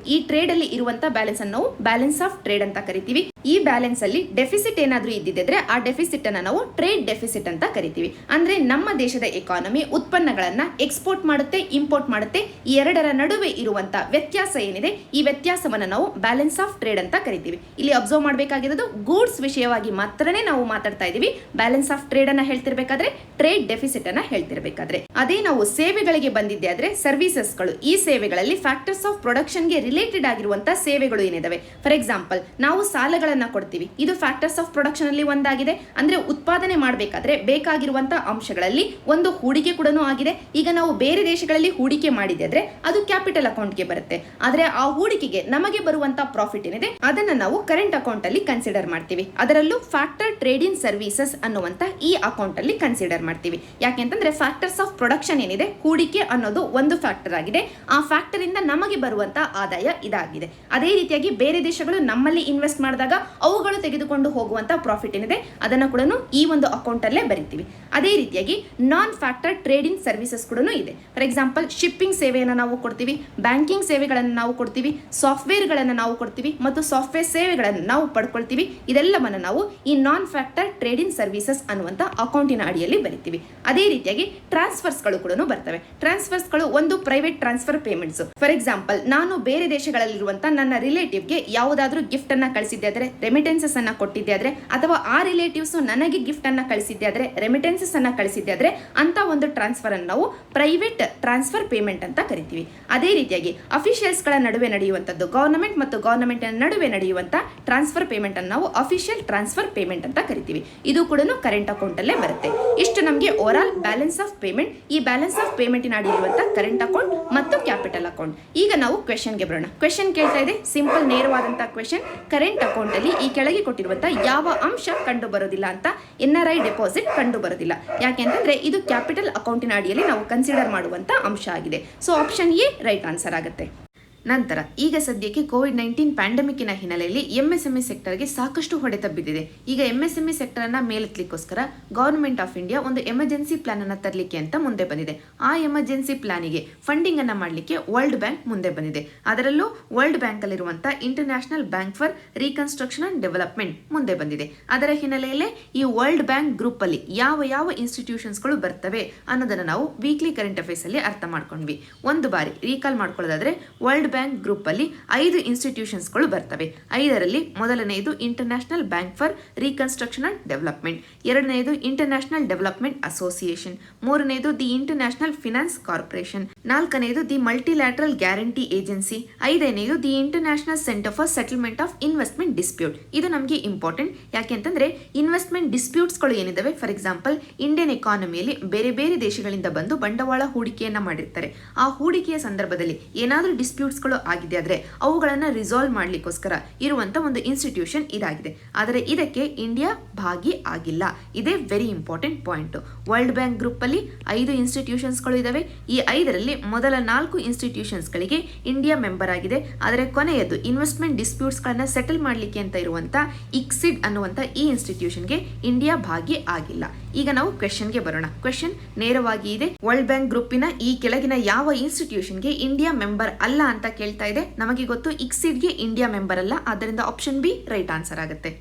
A: ಈ ಟ್ರೇಡ್ ಅಲ್ಲಿ ಇರುವಂತಹ ಬ್ಯಾಲೆನ್ಸ್ ಅನ್ನು ನಾವು ಬ್ಯಾಲೆನ್ಸ್ ಆಫ್ ಟ್ರೇಡ್ ಅಂತ ಕರಿತೀವಿ. ಈ ಬ್ಯಾಲೆನ್ಸ್ ಅಲ್ಲಿ ಡೆಫಿಸಿಟ್ ಏನಾದ್ರೂ ಇದ್ದಿದ್ರೆ ಆ ಡೆಫಿಸಿಟ್ ಅನ್ನ ನಾವು ಟ್ರೇಡ್ ಡೆಫಿಸಿಟ್ ಅಂತ ಕರಿತೀವಿ. ಅಂದ್ರೆ ನಮ್ಮ ದೇಶದ ಎಕಾನಮಿ ಉತ್ಪನ್ನಗಳನ್ನ ಎಕ್ಸ್ಪೋರ್ಟ್ ಮಾಡುತ್ತೆ, ಇಂಪೋರ್ಟ್ ಮಾಡುತ್ತೆ, ಈ ಎರಡರ ನಡುವೆ ಇರುವಂತಹ ವ್ಯತ್ಯಾಸ ಏನಿದೆ ಈ ವ್ಯತ್ಯಾಸವನ್ನ ನಾವು ಬ್ಯಾಲೆನ್ಸ್ ಆಫ್ ಟ್ರೇಡ್ ಅಂತ ಕರಿತೀವಿ. ಇಲ್ಲಿ ಅಬ್ಸರ್ವ್ ಮಾಡಬೇಕಾಗಿರೋದು ಗೂಡ್ಸ್ ವಿಷಯವಾಗಿ ಮಾತ್ರನೇ ನಾವು ಮಾತಾಡ್ತಾ ಇದೀವಿ. ಬ್ಯಾಲೆನ್ಸ್ ಆಫ್ ಟ್ರೇಡ್ ಅನ್ನ ಹೇಳ್ತಿರ್ಬೇಕಾದ್ರೆ ಟ್ರೇಡ್ ಡೆಫಿಸಿಟ್ ಅನ್ನ ಹೇಳ್ತಿರ್ಬೇಕಾದ್ರೆ ಅದೇ ನಾವು ಸೇವೆಗಳಿಗೆ ಬಂದಿದ್ದೆ ಆದ್ರೆ ಸರ್ವಿಸಸ್ಗಳು, ಈ ಸೇವೆಗಳಲ್ಲಿ ಫ್ಯಾಕ್ಟರ್ಸ್ ಆಫ್ ಪ್ರೊಡಕ್ಷನ್ ಗೆ ರಿಲೇಟೆಡ್ ಆಗಿರುವಂತಹ ಸೇವೆಗಳು ಏನಿದಾವೆ. ಫಾರ್ ಎಕ್ಸಾಂಪಲ್ ನಾವು ಸಾಲಗಳನ್ನ ಕೊಡ್ತೀವಿ, ಇದು ಫ್ಯಾಕ್ಟರ್ಸ್ ಆಫ್ ಪ್ರೊಡಕ್ಷನ್ ಅಲ್ಲಿ ಒಂದಾಗಿದೆ. ಅಂದ್ರೆ ಉತ್ಪಾದನೆ ಮಾಡಬೇಕಾದ್ರೆ ಬೇಕಾಗಿರುವಂತಹ ಅಂಶಗಳಲ್ಲಿ ಒಂದು ಹೂಡಿಕೆ ಕೂಡ ಆಗಿದೆ. ಈಗ ನಾವು ಬೇರೆ ದೇಶಗಳಲ್ಲಿ ಹೂಡಿಕೆ ಮಾಡಿದ್ರೆ ಅದು ಕ್ಯಾಪಿಟಲ್ ಅಕೌಂಟ್ ಗೆ ಬರುತ್ತೆ. ಆದ್ರೆ ಆ ಹೂಡಿಕೆಗೆ ನಮಗೆ ಬರುವಂತಹ ಪ್ರಾಫಿಟ್ ಏನಿದೆ ಅದನ್ನ ನಾವು ಕರೆಂಟ್ ಅಕೌಂಟ್ ಅಲ್ಲಿ ಕನ್ಸಿಡರ್ ಮಾಡ್ತೀವಿ. ಅದರಲ್ಲೂ ಫ್ಯಾಕ್ಟರ್ ಟ್ರೇಡ್ ಇನ್ ಸರ್ವಿಸಸ್ ಅನ್ನುವಂತ ಈ ಅಕೌಂಟ್ ಅಲ್ಲಿ ಕನ್ಸಿಡರ್ ಮಾಡ್ತೀವಿ. ಯಾಕೆಂತಂದ್ರೆ ಫ್ಯಾಕ್ಟರ್ಸ್ ಆಫ್ ಪ್ರೊಡಕ್ಷನ್ ಏನಿದೆ ಹೂಡಿಕೆ ಅನ್ನೋದು ಒಂದು ಫ್ಯಾಕ್ಟರ್ ಆಗಿದೆ. ಆ ಫ್ಯಾಕ್ಟರ್ ಇಂದ ನಮಗೆ ಬರುವಂತಹ ಆದಾಯ ಇದಾಗಿದೆ. ಅದೇ ರೀತಿಯಾಗಿ ಬೇರೆ ದೇಶಗಳು ನಮ್ಮಲ್ಲಿ ಇನ್ವೆಸ್ಟ್ ಮಾಡಿದಾಗ ಅವುಗಳು ತೆಗೆದುಕೊಂಡು ಹೋಗುವಂತಹ ಪ್ರಾಫಿಟ್ ಏನಿದೆ ಅದನ್ನ ಕೂಡ ಈ ಒಂದು ಅಕೌಂಟ್ ಅಲ್ಲೇ ಬರೀತೀವಿ. ಅದೇ ರೀತಿಯಾಗಿ ನಾನ್ ಫ್ಯಾಕ್ಟರ್ ಟ್ರೇಡ್ ಇನ್ ಸರ್ವಿಸಸ್ ಕೂಡ ಇದೆ. ಫಾರ್ ಎಕ್ಸಾಂಪಲ್ ಶಿಪ್ಪಿಂಗ್ ಸೇವೆಯನ್ನು ನಾವು ಕೊಡ್ತೀವಿ, ಬ್ಯಾಂಕಿಂಗ್ ಸೇವೆಗಳನ್ನು ನಾವು ಕೊಡ್ತೀವಿ, ಸಾಫ್ಟ್ವೇರ್ ಗಳನ್ನು ನಾವು ಕೊಡ್ತೀವಿ ಮತ್ತು ಸಾಫ್ಟ್ವೇರ್ ಸೇವೆಗಳನ್ನು ನಾವು ಪಡ್ಕೊಳ್ತೀವಿ. ಇದೆಲ್ಲವನ್ನು ನಾವು ಈ ನಾನ್ ಫ್ಯಾಕ್ಟರ್ ಟ್ರೇಡ್ ಇನ್ ಸರ್ವಿಸಸ್ ಅನ್ನುವಂತ ಅಕೌಂಟಿನ ಅಡಿಯಲ್ಲಿ ಬರೀತೀವಿ. ಅದೇ ರೀತಿಯಾಗಿ ಟ್ರಾನ್ಸ್ಫರ್ಸ್ ಗಳು ಕೂಡ ಬರ್ತವೆ. ಟ್ರಾನ್ಸ್ಫರ್ಸ್ ಗಳು ಒಂದು private transfer payments. For example ನಾನು ಬೇರೆ ದೇಶಗಳಲ್ಲಿರುವಂತಹ ನನ್ನ ರಿಲೇಟಿವ್ಗೆ ಯಾವುದಾದ್ರೂ ಗಿಫ್ಟ್ ಅನ್ನ ಕಳಿಸಿದ್ದೆ ಆದ್ರೆ, ರೆಮಿಟೆನ್ಸಸ್ ಅನ್ನ ಕೊಟ್ಟಿದ್ದೆ ಆದ್ರೆ, ಅಥವಾ ಆ ರಿಲೇಟಿವ್ಸ್ ನನಗೆ ಗಿಫ್ಟ್ ಅನ್ನ ಕಳಿಸಿದ್ದೆ ಆದ್ರೆ, ರೆಮಿಟೆನ್ಸಸ್ ಅನ್ನ ಕಳಿಸಿದ್ದೆ ಆದ್ರೆ ಅಂತ ಒಂದು ಟ್ರಾನ್ಸ್ಫರ್ ಅನ್ನು ನಾವು ಪ್ರೈವೇಟ್ ಟ್ರಾನ್ಸ್ಫರ್ ಪೇಮೆಂಟ್ ಅಂತ ಕರಿತೀವಿ. ಅದೇ ರೀತಿಯಾಗಿ ಅಫಿಷಿಯಲ್ಸ್ ಗಳ ನಡುವೆ ನಡೆಯುವಂತದ್ದು, ಗವರ್ನಮೆಂಟ್ ಮತ್ತು ಗವರ್ನಮೆಂಟ್ ನಡುವೆ ನಡೆಯುವಂತ ಟ್ರಾನ್ಸ್ಫರ್ ಪೇಮೆಂಟ್ ಅನ್ನು ನಾವು ಅಫಿಷಿಯಲ್ ಟ್ರಾನ್ಸ್ಫರ್ ಪೇಮೆಂಟ್ ಅಂತ ಕರಿತೀವಿ. ಇದು ಕೂಡ ಕರೆಂಟ್ ಅಕೌಂಟ್ ಅಲ್ಲೇ ಬರುತ್ತೆ. ಇಷ್ಟು ನಮಗೆ overall balance of payment, ಈ ಬ್ಯಾಲೆನ್ಸ್ ಆಫ್ ಪೇಮೆಂಟ್ ಅಡಿಯಿರುವಂತ ಕರೆಂಟ್ ಅಕೌಂಟ್ ಮತ್ತು ಕ್ಯಾಪಿಟಲ್ ಅಕೌಂಟ್. ಈಗ ನಾವು ಕ್ವೆಶ್ಚನ್ ಗೆ ಬರೋಣ. ಕ್ವೆಶ್ಚನ್ ಕೇಳ್ತಾ ಇದೆ ಸಿಂಪಲ್ ನೇರವಾದಂತಹ ಕ್ವೆಶ್ಚನ್. ಕರೆಂಟ್ ಅಕೌಂಟ್ ಅಲ್ಲಿ ಈ ಕೆಳಗೆ ಕೊಟ್ಟಿರುವಂತಹ ಯಾವ ಅಂಶ ಕಂಡು ಬರೋದಿಲ್ಲ ಅಂತ. NRI ಡೆಪಾಸಿಟ್ ಕಂಡು ಬರೋದಿಲ್ಲ. ಯಾಕೆಂತಂದ್ರೆ ಇದು ಕ್ಯಾಪಿಟಲ್ ಅಕೌಂಟಿನ ಅಡಿಯಲ್ಲಿ ನಾವು ಕನ್ಸಿಡರ್ ಮಾಡುವಂತ ಅಂಶ ಆಗಿದೆ. So option A right answer ಆಗುತ್ತೆ. ನಂತರ ಈಗ ಸದ್ಯಕ್ಕೆ ಕೋವಿಡ್-19 ಪ್ಯಾಂಡಮಿಕ್ನ ಹಿನ್ನೆಲೆಯಲ್ಲಿ MSME ಸೆಕ್ಟರ್ಗೆ ಸಾಕಷ್ಟು ಹೊಡೆತ ಬಿದ್ದಿದೆ. ಈಗ MSME ಸೆಕ್ಟರ್ ಅನ್ನ ಮೇಲೆತ್ತಲಿಕ್ಕೋಸ್ಕರ ಗವರ್ನಮೆಂಟ್ ಆಫ್ ಇಂಡಿಯಾ ಒಂದು ಎಮರ್ಜೆನ್ಸಿ ಪ್ಲಾನ್ ಅನ್ನ ತರಲಿಕ್ಕೆ ಅಂತ ಮುಂದೆ ಬಂದಿದೆ. ಆ ಎಮರ್ಜೆನ್ಸಿ ಪ್ಲಾನಿಗೆ ಫಂಡಿಂಗ್ ಅನ್ನ ಮಾಡಲಿಕ್ಕೆ ವರ್ಲ್ಡ್ ಬ್ಯಾಂಕ್ ಮುಂದೆ ಬಂದಿದೆ. ಅದರಲ್ಲೂ ವರ್ಲ್ಡ್ ಬ್ಯಾಂಕ್ ಅಲ್ಲಿರುವಂತಹ international bank for reconstruction and development ಮುಂದೆ ಬಂದಿದೆ. ಅದರ ಹಿನ್ನೆಲೆಯಲ್ಲೇ ಈ ವರ್ಲ್ಡ್ ಬ್ಯಾಂಕ್ ಗ್ರೂಪ್ ಅಲ್ಲಿ ಯಾವ ಇನ್ಸ್ಟಿಟ್ಯೂಷನ್ಸ್ ಗಳು ಬರ್ತವೆ ಅನ್ನೋದನ್ನ ನಾವು ವೀಕ್ಲಿ ಕರೆಂಟ್ ಅಫೇರ್ಸ್ ಅಲ್ಲಿ ಅರ್ಥ ಮಾಡ್ಕೊಂಡ್ವಿ. ಒಂದು ಬಾರಿ ರೀಕಾಲ್ ಮಾಡ್ಕೊಳ್ಳೋದಾದ್ರೆ ವರ್ಲ್ಡ್ ಬ್ಯಾಂಕ್ ಗ್ರೂಪ್ ಅಲ್ಲಿ 5 ಇನ್ಸ್ಟಿಟ್ಯೂಷನ್ಸ್ಗಳು ಬರ್ತವೆ. 5ರಲ್ಲಿ ಮೊದಲನೆಯದು international bank for reconstruction and development, ಎರಡನೆಯದು ಇಂಟರ್ನ್ಯಾಷನಲ್ ಡೆವಲಪ್ಮೆಂಟ್ ಅಸೋಸಿಯೇಷನ್, ಮೂರನೆಯದು ದಿ ಇಂಟರ್ನ್ಯಾಷನಲ್ ಫಿನಾನ್ಸ್ ಕಾರ್ಪೊರೇಷನ್, ನಾಲ್ಕನೆಯದು ದಿ ಮಲ್ಟಿಲ್ಯಾಟ್ರಲ್ ಗ್ಯಾರಂಟಿ ಏಜೆನ್ಸಿ, ಐದನೆಯದು the international centre for settlement of investment dispute. ಇದು ನಮಗೆ ಇಂಪಾರ್ಟೆಂಟ್. ಯಾಕೆಂತಂದ್ರೆ ಇನ್ವೆಸ್ಟ್ಮೆಂಟ್ ಡಿಸ್ಪ್ಯೂಟ್ಸ್ಗಳು ಏನಿದಾವೆ, ಫಾರ್ ಎಕ್ಸಾಂಪಲ್ ಇಂಡಿಯನ್ ಎಕಾನಮಿಯಲ್ಲಿ ಬೇರೆ ಬೇರೆ ದೇಶಗಳಿಂದ ಬಂದು ಬಂಡವಾಳ ಹೂಡಿಕೆಯನ್ನ ಮಾಡಿರ್ತಾರೆ. ಆ ಹೂಡಿಕೆಯ ಸಂದರ್ಭದಲ್ಲಿ ಏನಾದರೂ ಡಿಸ್ಪ್ಯೂಟ್ಸ್ಗಳು ಆಗಿದೆ ಆದ್ರೆ ಅವುಗಳನ್ನ ರಿಸಾಲ್ವ್ ಮಾಡ್ಲಿಕ್ಕೋಸ್ಕರ ಇರುವಂತ ಒಂದು ಇನ್ಸ್ಟಿಟ್ಯೂಷನ್ ಇದಾಗಿದೆ. ಆದರೆ ಇದಕ್ಕೆ ಇಂಡಿಯಾ ಭಾಗಿ ಆಗಿಲ್ಲ. ಇದೇ very important point. World bank group ಅಲ್ಲಿ 5 ಇನ್ಸ್ಟಿಟ್ಯೂಷನ್ಸ್ಗಳು ಇದಾವೆ. ಈ 5ರಲ್ಲಿ ಮೊದಲ 4 ಇನ್ಸ್ಟಿಟ್ಯೂಷನ್ಸ್ಗಳಿಗೆ ಇಂಡಿಯಾ ಮೆಂಬರ್ ಆಗಿದೆ. ಆದರೆ ಕೊನೆಯದು ಇನ್ವೆಸ್ಟ್ಮೆಂಟ್ ಡಿಸ್ಪ್ಯೂಟ್ಸ್ ಗಳನ್ನ ಸೆಟಲ್ ಮಾಡ್ಲಿಕ್ಕೆ ಅಂತ ಇರುವಂತ ಇಕ್ಸಿಡ್ ಅನ್ನುವಂತ ಈ ಇನ್ಸ್ಟಿಟ್ಯೂಷನ್ಗೆ ಇಂಡಿಯಾ ಭಾಗಿ ಆಗಿಲ್ಲ. ಈಗ ನಾವು ಕ್ವೆಶ್ಚನ್ಗೆ ಬರೋಣ. ಕ್ವೆಶ್ಚನ್ ನೇರವಾಗಿ ಇದೆ, ವರ್ಲ್ಡ್ ಬ್ಯಾಂಕ್ ಗ್ರೂಪಿನ ಈ ಕೆಳಗಿನ ಯಾವ ಇನ್ಸ್ಟಿಟ್ಯೂಷನ್ಗೆ ಇಂಡಿಯಾ ಮೆಂಬರ್ ಅಲ್ಲ ಅಂತ ಕೇಳ್ತಾ ಇದೆ. ನಮಗೆ ಗೊತ್ತು ಇಕ್ಸಿಡ್ಗೆ ಇಂಡಿಯಾ ಮೆಂಬರ್ ಅಲ್ಲ, ಆದ್ದರಿಂದ ಆಪ್ಷನ್ ಬಿ ರೈಟ್ ಆನ್ಸರ್ ಆಗುತ್ತೆ.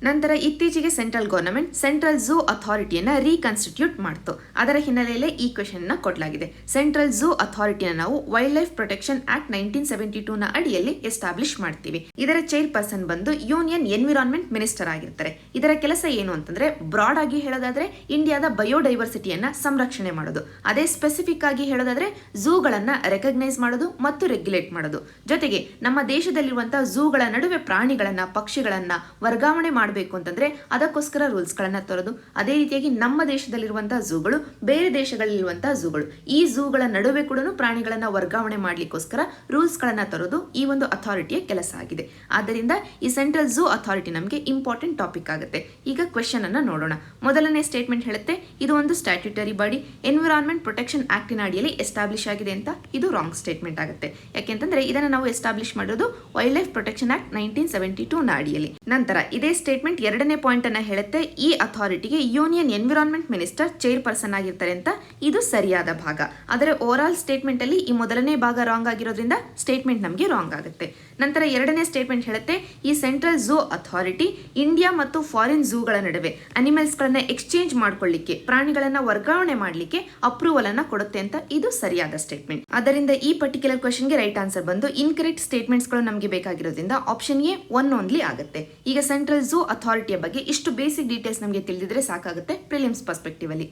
A: ನಂತರ ಇತ್ತೀಚೆಗೆ ಸೆಂಟ್ರಲ್ ಗವರ್ನಮೆಂಟ್ ಸೆಂಟ್ರಲ್ ಝೂ ಅಥಾರಿಟಿಯನ್ನ ರೀಕನ್ಸ್ಟಿಟ್ಯೂಟ್ ಮಾಡ್ತು. ಅದರ ಹಿನ್ನೆಲೆಯಲ್ಲಿ ಈ ಕ್ವೆಶ್ಚನ್ ನ ಕೊಡಲಾಗಿದೆ. ಸೆಂಟ್ರಲ್ ಝೂ ಅಥಾರಿಟಿಯನ್ನು ನಾವು ವೈಲ್ಡ್ ಲೈಫ್ ಪ್ರೊಟೆಕ್ಷನ್ ಆಕ್ಟ್ 1972 ನ ಅಡಿಯಲ್ಲಿ ಎಸ್ಟಾಬ್ಲಿಷ್ ಮಾಡ್ತೀವಿ. ಇದರ ಚೇರ್ಪರ್ಸನ್ ಬಂದು ಯೂನಿಯನ್ ಎನ್ವಿರಾನ್ಮೆಂಟ್ ಮಿನಿಸ್ಟರ್ ಆಗಿರ್ತಾರೆ. ಇದರ ಕೆಲಸ ಏನು ಅಂತಂದ್ರೆ, ಬ್ರಾಡ್ ಆಗಿ ಹೇಳೋದಾದ್ರೆ ಇಂಡಿಯಾದ ಬಯೋಡೈವರ್ಸಿಟಿಯನ್ನ ಸಂರಕ್ಷಣೆ ಮಾಡೋದು. ಅದೇ ಸ್ಪೆಸಿಫಿಕ್ ಆಗಿ ಹೇಳೋದಾದ್ರೆ ಝೂಗಳನ್ನ ರೆಕಗ್ನೈಸ್ ಮಾಡೋದು ಮತ್ತು ರೆಗ್ಯುಲೇಟ್ ಮಾಡೋದು. ಜೊತೆಗೆ ನಮ್ಮ ದೇಶದಲ್ಲಿರುವಂತಹ ಝೂಗಳ ನಡುವೆ ಪ್ರಾಣಿಗಳನ್ನ ಪಕ್ಷಿಗಳನ್ನ ವರ್ಗಾವಣೆ ಮಾಡಬೇಕು ಅಂತಂದ್ರೆ ಅದಕ್ಕೋಸ್ಕರ ರೂಲ್ಸ್ ಗಳನ್ನ ತರೋದು. ಅದೇ ರೀತಿಯಾಗಿ ನಮ್ಮ ದೇಶದಲ್ಲಿರುವಂತಹ ಝೂಗಳು ಬೇರೆ ದೇಶಗಳಲ್ಲಿರುವಂತಹ ಝೂಗಳು ಈ ಝೂಗಳ ನಡುವೆ ಕೂಡ ಪ್ರಾಣಿಗಳನ್ನ ವರ್ಗಾವಣೆ ಮಾಡ್ಲಿಕ್ಕೋಸ್ಕರ ರೂಲ್ಸ್ ಗಳನ್ನ ತರೋದು ಈ ಒಂದು ಅಥಾರಿಟಿಯ ಕೆಲಸ ಆಗಿದೆ. ಆದ್ದರಿಂದ ಈ ಸೆಂಟ್ರಲ್ ಝೂ ಅಥಾರಿಟಿ ನಮಗೆ ಇಂಪಾರ್ಟೆಂಟ್ ಟಾಪಿಕ್ ಆಗುತ್ತೆ. ಈಗ ಕ್ವೆಶ್ಚನ್ ಅನ್ನ ನೋಡೋಣ. ಮೊದಲನೇ ಸ್ಟೇಟ್ಮೆಂಟ್ ಹೇಳುತ್ತೆ ಇದು ಒಂದು ಸ್ಟ್ಯಾಟ್ಯೂಟರಿ ಬಾಡಿ, ಎನ್ವಿರಾನ್ಮೆಂಟ್ ಪ್ರೊಟೆಕ್ಷನ್ ಆಕ್ಟಿನ ಅಡಿಯಲ್ಲಿ ಎಸ್ಟಾಬ್ಲಿಷ್ ಆಗಿದೆ ಅಂತ. ಇದು ರಾಂಗ್ ಸ್ಟೇಟ್ಮೆಂಟ್ ಆಗುತ್ತೆ. ಯಾಕೆಂತಂದ್ರೆ ಇದನ್ನ ನಾವು ಎಸ್ಟಾಬ್ಲಿಷ್ ಮಾಡೋದು ವೈಲ್ಡ್ ಲೈಫ್ ಪ್ರೊಟೆಕ್ಷನ್ ಆಕ್ಟ್ 1972 ನ ಅಡಿಯಲ್ಲಿ. ನಂತರ ಇದೇ ಸ್ಟೇಟ್ಮೆಂಟ್ ಎರಡನೇ ಪಾಯಿಂಟ್ ಅನ್ನ ಹೇಳುತ್ತೆ, ಈ ಅಥಾರಿಟಿಗೆ ಯೂನಿಯನ್ ಎನ್ವಿರಾನ್ಮೆಂಟ್ ಮಿನಿಸ್ಟರ್ ಚೇರ್ಪರ್ಸನ್ ಆಗಿರ್ತಾರೆ ಅಂತ. ಇದು ಸರಿಯಾದ ಭಾಗ. ಆದರೆ ಓವರ್ ಆಲ್ ಸ್ಟೇಟ್ಮೆಂಟ್ ಅಲ್ಲಿ ಈ ಮೊದಲನೇ ಭಾಗ ರಾಂಗ್ ಆಗಿರೋದ್ರಿಂದ ಸ್ಟೇಟ್ಮೆಂಟ್ ನಮಗೆ ರಾಂಗ್ ಆಗುತ್ತೆ. ನಂತರ ಎರಡನೇ ಸ್ಟೇಟ್ಮೆಂಟ್ ಹೇಳುತ್ತೆ, ಈ ಸೆಂಟ್ರಲ್ ಝೂ ಅಥಾರಿಟಿ ಇಂಡಿಯಾ ಮತ್ತು ಫಾರಿನ್ ಝೂಗಳ ನಡುವೆ ಅನಿಮಲ್ಸ್ ಗಳನ್ನ ಎಕ್ಸ್ಚೇಂಜ್ ಮಾಡ್ಕೊಳ್ಳಿಕ್ಕೆ, ಪ್ರಾಣಿಗಳನ್ನ ವರ್ಗಾವಣೆ ಮಾಡಲಿಕ್ಕೆ ಅಪ್ರೂವಲ್ ಅನ್ನ ಕೊಡುತ್ತೆ ಅಂತ. ಇದು ಸರಿಯಾದ ಸ್ಟೇಟ್ಮೆಂಟ್. ಆದ್ದರಿಂದ ಈ ಪರ್ಟಿಕ್ಯುಲರ್ ಕ್ವೆಶ್ಚನ್ ಗೆ ರೈಟ್ ಆನ್ಸರ್ ಬಂದು ಇನ್ಕರೆಕ್ಟ್ ಸ್ಟೇಟ್ಮೆಂಟ್ಸ್ ಗಳು ನಮಗೆ ಬೇಕಾಗಿರೋದ್ರಿಂದ ಆಪ್ಷನ್ ಎ ಒನ್ ಓನ್ಲಿ ಆಗುತ್ತೆ. ಈಗ ಸೆಂಟ್ರಲ್ ಝೂ ಅಥಾರಿಟಿಯ ಬಗ್ಗೆ ಇಷ್ಟು ಬೇಸಿಕ್ ಡೀಟೇಲ್ಸ್ ನಮಗೆ ತಿಳಿದಿದ್ರೆ ಸಾಕಾಗುತ್ತೆ ಪ್ರಿಲಿಮ್ಸ್ ಪರ್ಸ್ಪೆಕ್ಟಿವ್ ಅಲ್ಲಿ.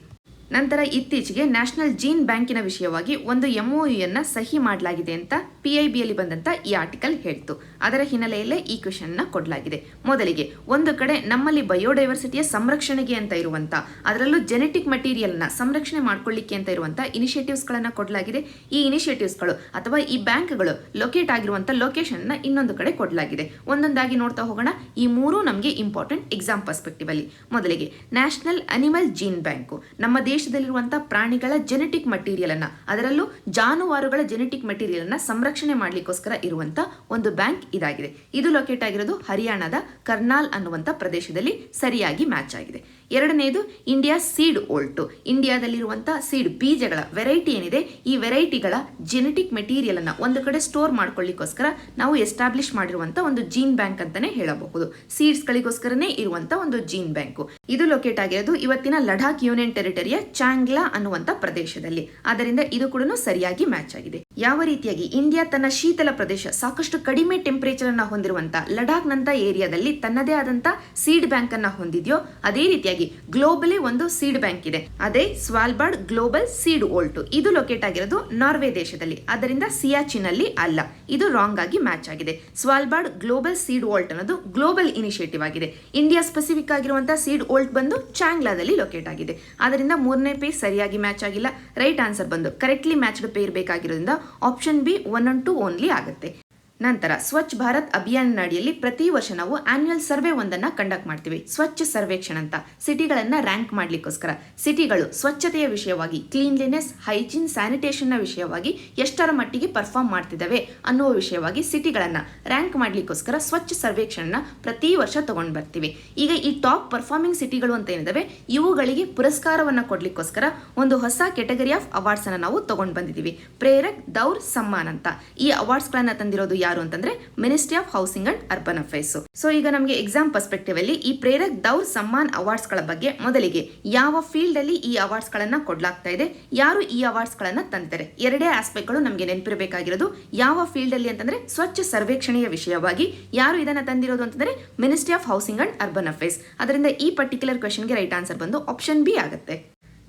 A: ನಂತರ ಇತ್ತೀಚೆಗೆ ನ್ಯಾಷನಲ್ ಜೀನ್ ಬ್ಯಾಂಕಿನ ವಿಷಯವಾಗಿ ಒಂದು MOU ಸಹಿ ಮಾಡಲಾಗಿದೆ ಅಂತ PIBಯಲ್ಲಿ ಬಂದಂತ ಈ ಆರ್ಟಿಕಲ್ ಹೇಳ್ತು. ಅದರ ಹಿನ್ನೆಲೆಯಲ್ಲೇ ಈ ಕ್ವೆಶ್ಚನ್ ನ ಕೊಡಲಾಗಿದೆ. ಮೊದಲಿಗೆ ಒಂದು ಕಡೆ ನಮ್ಮಲ್ಲಿ ಬಯೋಡೈವರ್ಸಿಟಿಯ ಸಂರಕ್ಷಣೆಗೆ ಅಂತ ಇರುವಂತ, ಅದರಲ್ಲೂ ಜೆನೆಟಿಕ್ ಮಟೀರಿಯಲ್ ನ ಸಂರಕ್ಷಣೆ ಮಾಡ್ಕೊಳ್ಳಿಕ್ಕೆ ಅಂತ ಇರುವಂತ ಇನಿಷಿಯೇಟಿವ್ಸ್ ಗಳನ್ನ ಕೊಡಲಾಗಿದೆ. ಈ ಇನಿಷಿಯೇಟಿವ್ಸ್ ಗಳು ಅಥವಾ ಈ ಬ್ಯಾಂಕ್ಗಳು ಲೊಕೇಟ್ ಆಗಿರುವಂತ ಲೊಕೇಶನ್ ನ ಇನ್ನೊಂದು ಕಡೆ ಕೊಡಲಾಗಿದೆ. ಒಂದೊಂದಾಗಿ ನೋಡ್ತಾ ಹೋಗೋಣ. ಈ ಮೂರು ನಮಗೆ ಇಂಪಾರ್ಟೆಂಟ್ ಎಕ್ಸಾಮ್ ಪರ್ಸ್ಪೆಕ್ಟಿವ್ ಅಲ್ಲಿ. ಮೊದಲಿಗೆ ನ್ಯಾಷನಲ್ ಅನಿಮಲ್ ಜೀನ್ ಬ್ಯಾಂಕ್ ನಮ್ಮ ದೇಶದಲ್ಲಿರುವಂತಹ ಪ್ರಾಣಿಗಳ ಜೆನೆಟಿಕ್ ಮಟೀರಿಯಲ್ ಅನ್ನ, ಅದರಲ್ಲೂ ಜಾನುವಾರುಗಳ ಜೆನೆಟಿಕ್ ಮಟೀರಿಯಲ್ ಅನ್ನ ಸಂರಕ್ಷಣೆ ಮಾಡ್ಲಿಕ್ಕೋಸ್ಕರ ಇರುವಂತ ಒಂದು ಬ್ಯಾಂಕ್ ಇದಾಗಿದೆ. ಇದು ಲೊಕೇಟ್ ಆಗಿರೋದು ಹರಿಯಾಣದ ಕರ್ನಾಲ್ ಅನ್ನುವಂತ ಪ್ರದೇಶದಲ್ಲಿ. ಸರಿಯಾಗಿ ಮ್ಯಾಚ್ ಆಗಿದೆ. ಎರಡನೇದು ಇಂಡಿಯಾ ಸೀಡ್ ಓಲ್ಟ್, ಇಂಡಿಯಾದಲ್ಲಿರುವಂತಹ ಸೀಡ್ ಬೀಜಗಳ ವೆರೈಟಿ ಏನಿದೆ, ಈ ವೆರೈಟಿಗಳ ಜೆನೆಟಿಕ್ ಮೆಟೀರಿಯಲ್ ಅನ್ನ ಒಂದು ಕಡೆ ಸ್ಟೋರ್ ಮಾಡ್ಕೊಳ್ಳಿಕ್ಕೋಸ್ಕರ ನಾವು ಎಸ್ಟಾಬ್ಲಿಷ್ ಮಾಡಿರುವಂತ ಒಂದು ಜೀನ್ ಬ್ಯಾಂಕ್ ಅಂತಾನೆ ಹೇಳಬಹುದು. ಸೀಡ್ಸ್ ಗಳಿಗೋಸ್ಕರನೇ ಇರುವಂತ ಒಂದು ಜೀನ್ ಬ್ಯಾಂಕ್. ಇದು ಲೊಕೇಟ್ ಆಗಿರೋದು ಇವತ್ತಿನ ಲಡಾಖ್ ಯೂನಿಯನ್ ಟೆರಿಟರಿಯ ಚಾಂಗ್ಲಾ ಅನ್ನುವಂತ ಪ್ರದೇಶದಲ್ಲಿ. ಆದ್ದರಿಂದ ಇದು ಕೂಡ ಸರಿಯಾಗಿ ಮ್ಯಾಚ್ ಆಗಿದೆ. ಯಾವ ರೀತಿಯಾಗಿ ಇಂಡಿಯಾ ತನ್ನ ಶೀತಲ ಪ್ರದೇಶ, ಸಾಕಷ್ಟು ಕಡಿಮೆ ಟೆಂಪರೇಚರ್ ಅನ್ನ ಹೊಂದಿರುವಂತ ಲಡಾಖ್ ನಂತ ಏರಿಯಾದಲ್ಲಿ ತನ್ನದೇ ಆದಂತ ಸೀಡ್ ಬ್ಯಾಂಕ್ ಅನ್ನ ಹೊಂದಿದ್ಯೋ, ಅದೇ ರೀತಿಯಾಗಿ ಗ್ಲೋಬಲಿ ಒಂದು ಸೀಡ್ ಬ್ಯಾಂಕ್ ಇದೆ. ಅದೇ ಸ್ವಾಲ್ಬಾರ್ಡ್ ಗ್ಲೋಬಲ್ ಸೀಡ್ ಓಲ್ಟ್. ಇದು ಲೊಕೇಟ್ ಆಗಿರೋದು ನಾರ್ವೆ ದೇಶದಲ್ಲಿ. ಆದ್ದರಿಂದ ಸಿಯಾಚಿನ್ ಅಲ್ಲಿ ಅಲ್ಲ. ಇದು ರಾಂಗ್ ಆಗಿ ಮ್ಯಾಚ್ ಆಗಿದೆ. ಸ್ವಾಲ್ಬಾರ್ಡ್ ಗ್ಲೋಬಲ್ ಸೀಡ್ ಓಲ್ಟ್ ಅನ್ನೋದು ಗ್ಲೋಬಲ್ ಇನಿಷಿಯೇಟಿವ್ ಆಗಿದೆ. ಇಂಡಿಯಾ ಸ್ಪೆಸಿಫಿಕ್ ಆಗಿರುವಂತಹ ಸೀಡ್ ಓಲ್ಟ್ ಬಂದು ಚಾಂಗ್ಲಾದಲ್ಲಿ ಲೊಕೇಟ್ ಆಗಿದೆ. ಆದ್ದರಿಂದ ಮೂರನೇ ಪೇರ್ ಸರಿಯಾಗಿ ಮ್ಯಾಚ್ ಆಗಿಲ್ಲ. ರೈಟ್ ಆನ್ಸರ್ ಬಂದು ಕರೆಕ್ಟ್ಲಿ ಮ್ಯಾಚ್ಡ್ ಪೇರ್ ಬೇಕಾಗಿರೋದ್ರಿಂದ ಆಪ್ಷನ್ ಬಿ 1 and 2 ಓನ್ಲಿ ಆಗುತ್ತೆ. ನಂತರ ಸ್ವಚ್ಛ ಭಾರತ್ ಅಭಿಯಾನ ಅಡಿಯಲ್ಲಿ ಪ್ರತಿ ವರ್ಷ ನಾವು ಆನ್ಯುವಲ್ ಸರ್ವೆ ಒಂದನ್ನ ಕಂಡಕ್ಟ್ ಮಾಡ್ತೀವಿ. ಸ್ವಚ್ಛ ಸರ್ವೇಕ್ಷಣ್ ಅಂತ. ಸಿಟಿಗಳನ್ನ ರ್ಯಾಂಕ್ ಮಾಡ್ಲಿಕ್ಕೋಸ್ಕರ ಸಿಟಿಗಳು ಸ್ವಚ್ಛತೆಯ ವಿಷಯವಾಗಿ, ಕ್ಲೀನ್ಲಿನೆಸ್, ಹೈಜೀನ್, ಸ್ಯಾನಿಟೇಷನ್ ನ ವಿಷಯವಾಗಿ ಎಷ್ಟರ ಮಟ್ಟಿಗೆ ಪರ್ಫಾರ್ಮ್ ಮಾಡ್ತಿದ್ದಾವೆ ಅನ್ನುವ ವಿಷಯವಾಗಿ ಸಿಟಿಗಳನ್ನ ರ್ಯಾಂಕ್ ಮಾಡ್ಲಿಕ್ಕೋಸ್ಕರ ಸ್ವಚ್ಛ ಸರ್ವೇಕ್ಷಣ್ ಪ್ರತಿ ವರ್ಷ ತಗೊಂಡ್ ಬರ್ತೀವಿ. ಈಗ ಈ ಟಾಪ್ ಪರ್ಫಾರ್ಮಿಂಗ್ ಸಿಟಿಗಳು ಅಂತ ಏನಿದಾವೆ, ಇವುಗಳಿಗೆ ಪುರಸ್ಕಾರವನ್ನ ಕೊಡ್ಲಿಕ್ಕೋಸ್ಕರ ಒಂದು ಹೊಸ ಕೆಟಗರಿ ಆಫ್ ಅವಾರ್ಡ್ಸ್ ಅನ್ನ ನಾವು ತಗೊಂಡ್ ಬಂದಿದ್ದೀವಿ. ಪ್ರೇರಕ್ ದೌರ್ ಸಮ್ಮಾನ್ ಅಂತ. ಈ ಅವಾರ್ಡ್ಸ್ ಗಳನ್ನ ತಂದಿರೋದು ಯಾರು ಅಂತಂದ್ರೆ ministry of housing and urban affairs. So ಈಗ ನಮಗೆ ಎಕ್ಸಾಮ್ ಪರ್ಸ್ಪೆಕ್ಟಿವ್ ಅಲ್ಲಿ ಈ ಪ್ರೇರಕ್ ದೌರ್ ಸಮ್ಮಾನ್ ಅವಾರ್ಡ್ಸ್ ಗಳ ಬಗ್ಗೆ ಮೊದಲಿಗೆ ಯಾವ ಫೀಲ್ಡ್ ಅಲ್ಲಿ ಈ ಅವಾರ್ಡ್ಸ್ ಗಳನ್ನ ಕೊಡ್ಲಾಗ್ತಾ ಇದೆ, ಯಾರು ಈ ಅವಾರ್ಡ್ಸ್ ಗಳನ್ನ ತಂತಾರೆ, ಎರಡೇ ಆಸ್ಪೆಕ್ಟ್ ಗಳು ನಮಗೆ ನೆನಪಿರಬೇಕಾಗಿರೋದು. ಯಾವ ಫೀಲ್ಡ್ ಅಲ್ಲಿ ಅಂತಂದ್ರೆ ಸ್ವಚ್ಛ ಸರ್ವೇಕ್ಷಣೆಯ ವಿಷಯವಾಗಿ ಯಾರು ಇದನ್ನ ತಂದಿರೋದು ಅಂತಂದ್ರೆ ministry of housing and urban affairs. ಅದರಿಂದ ಈ ಪರ್ಟಿಕ್ಯುಲರ್ ಕ್ವೆಶ್ಚನ್ಗೆ ರೈಟ್ ಆನ್ಸರ್ ಬಂದು ಆಪ್ಷನ್ ಬಿ ಆಗುತ್ತೆ.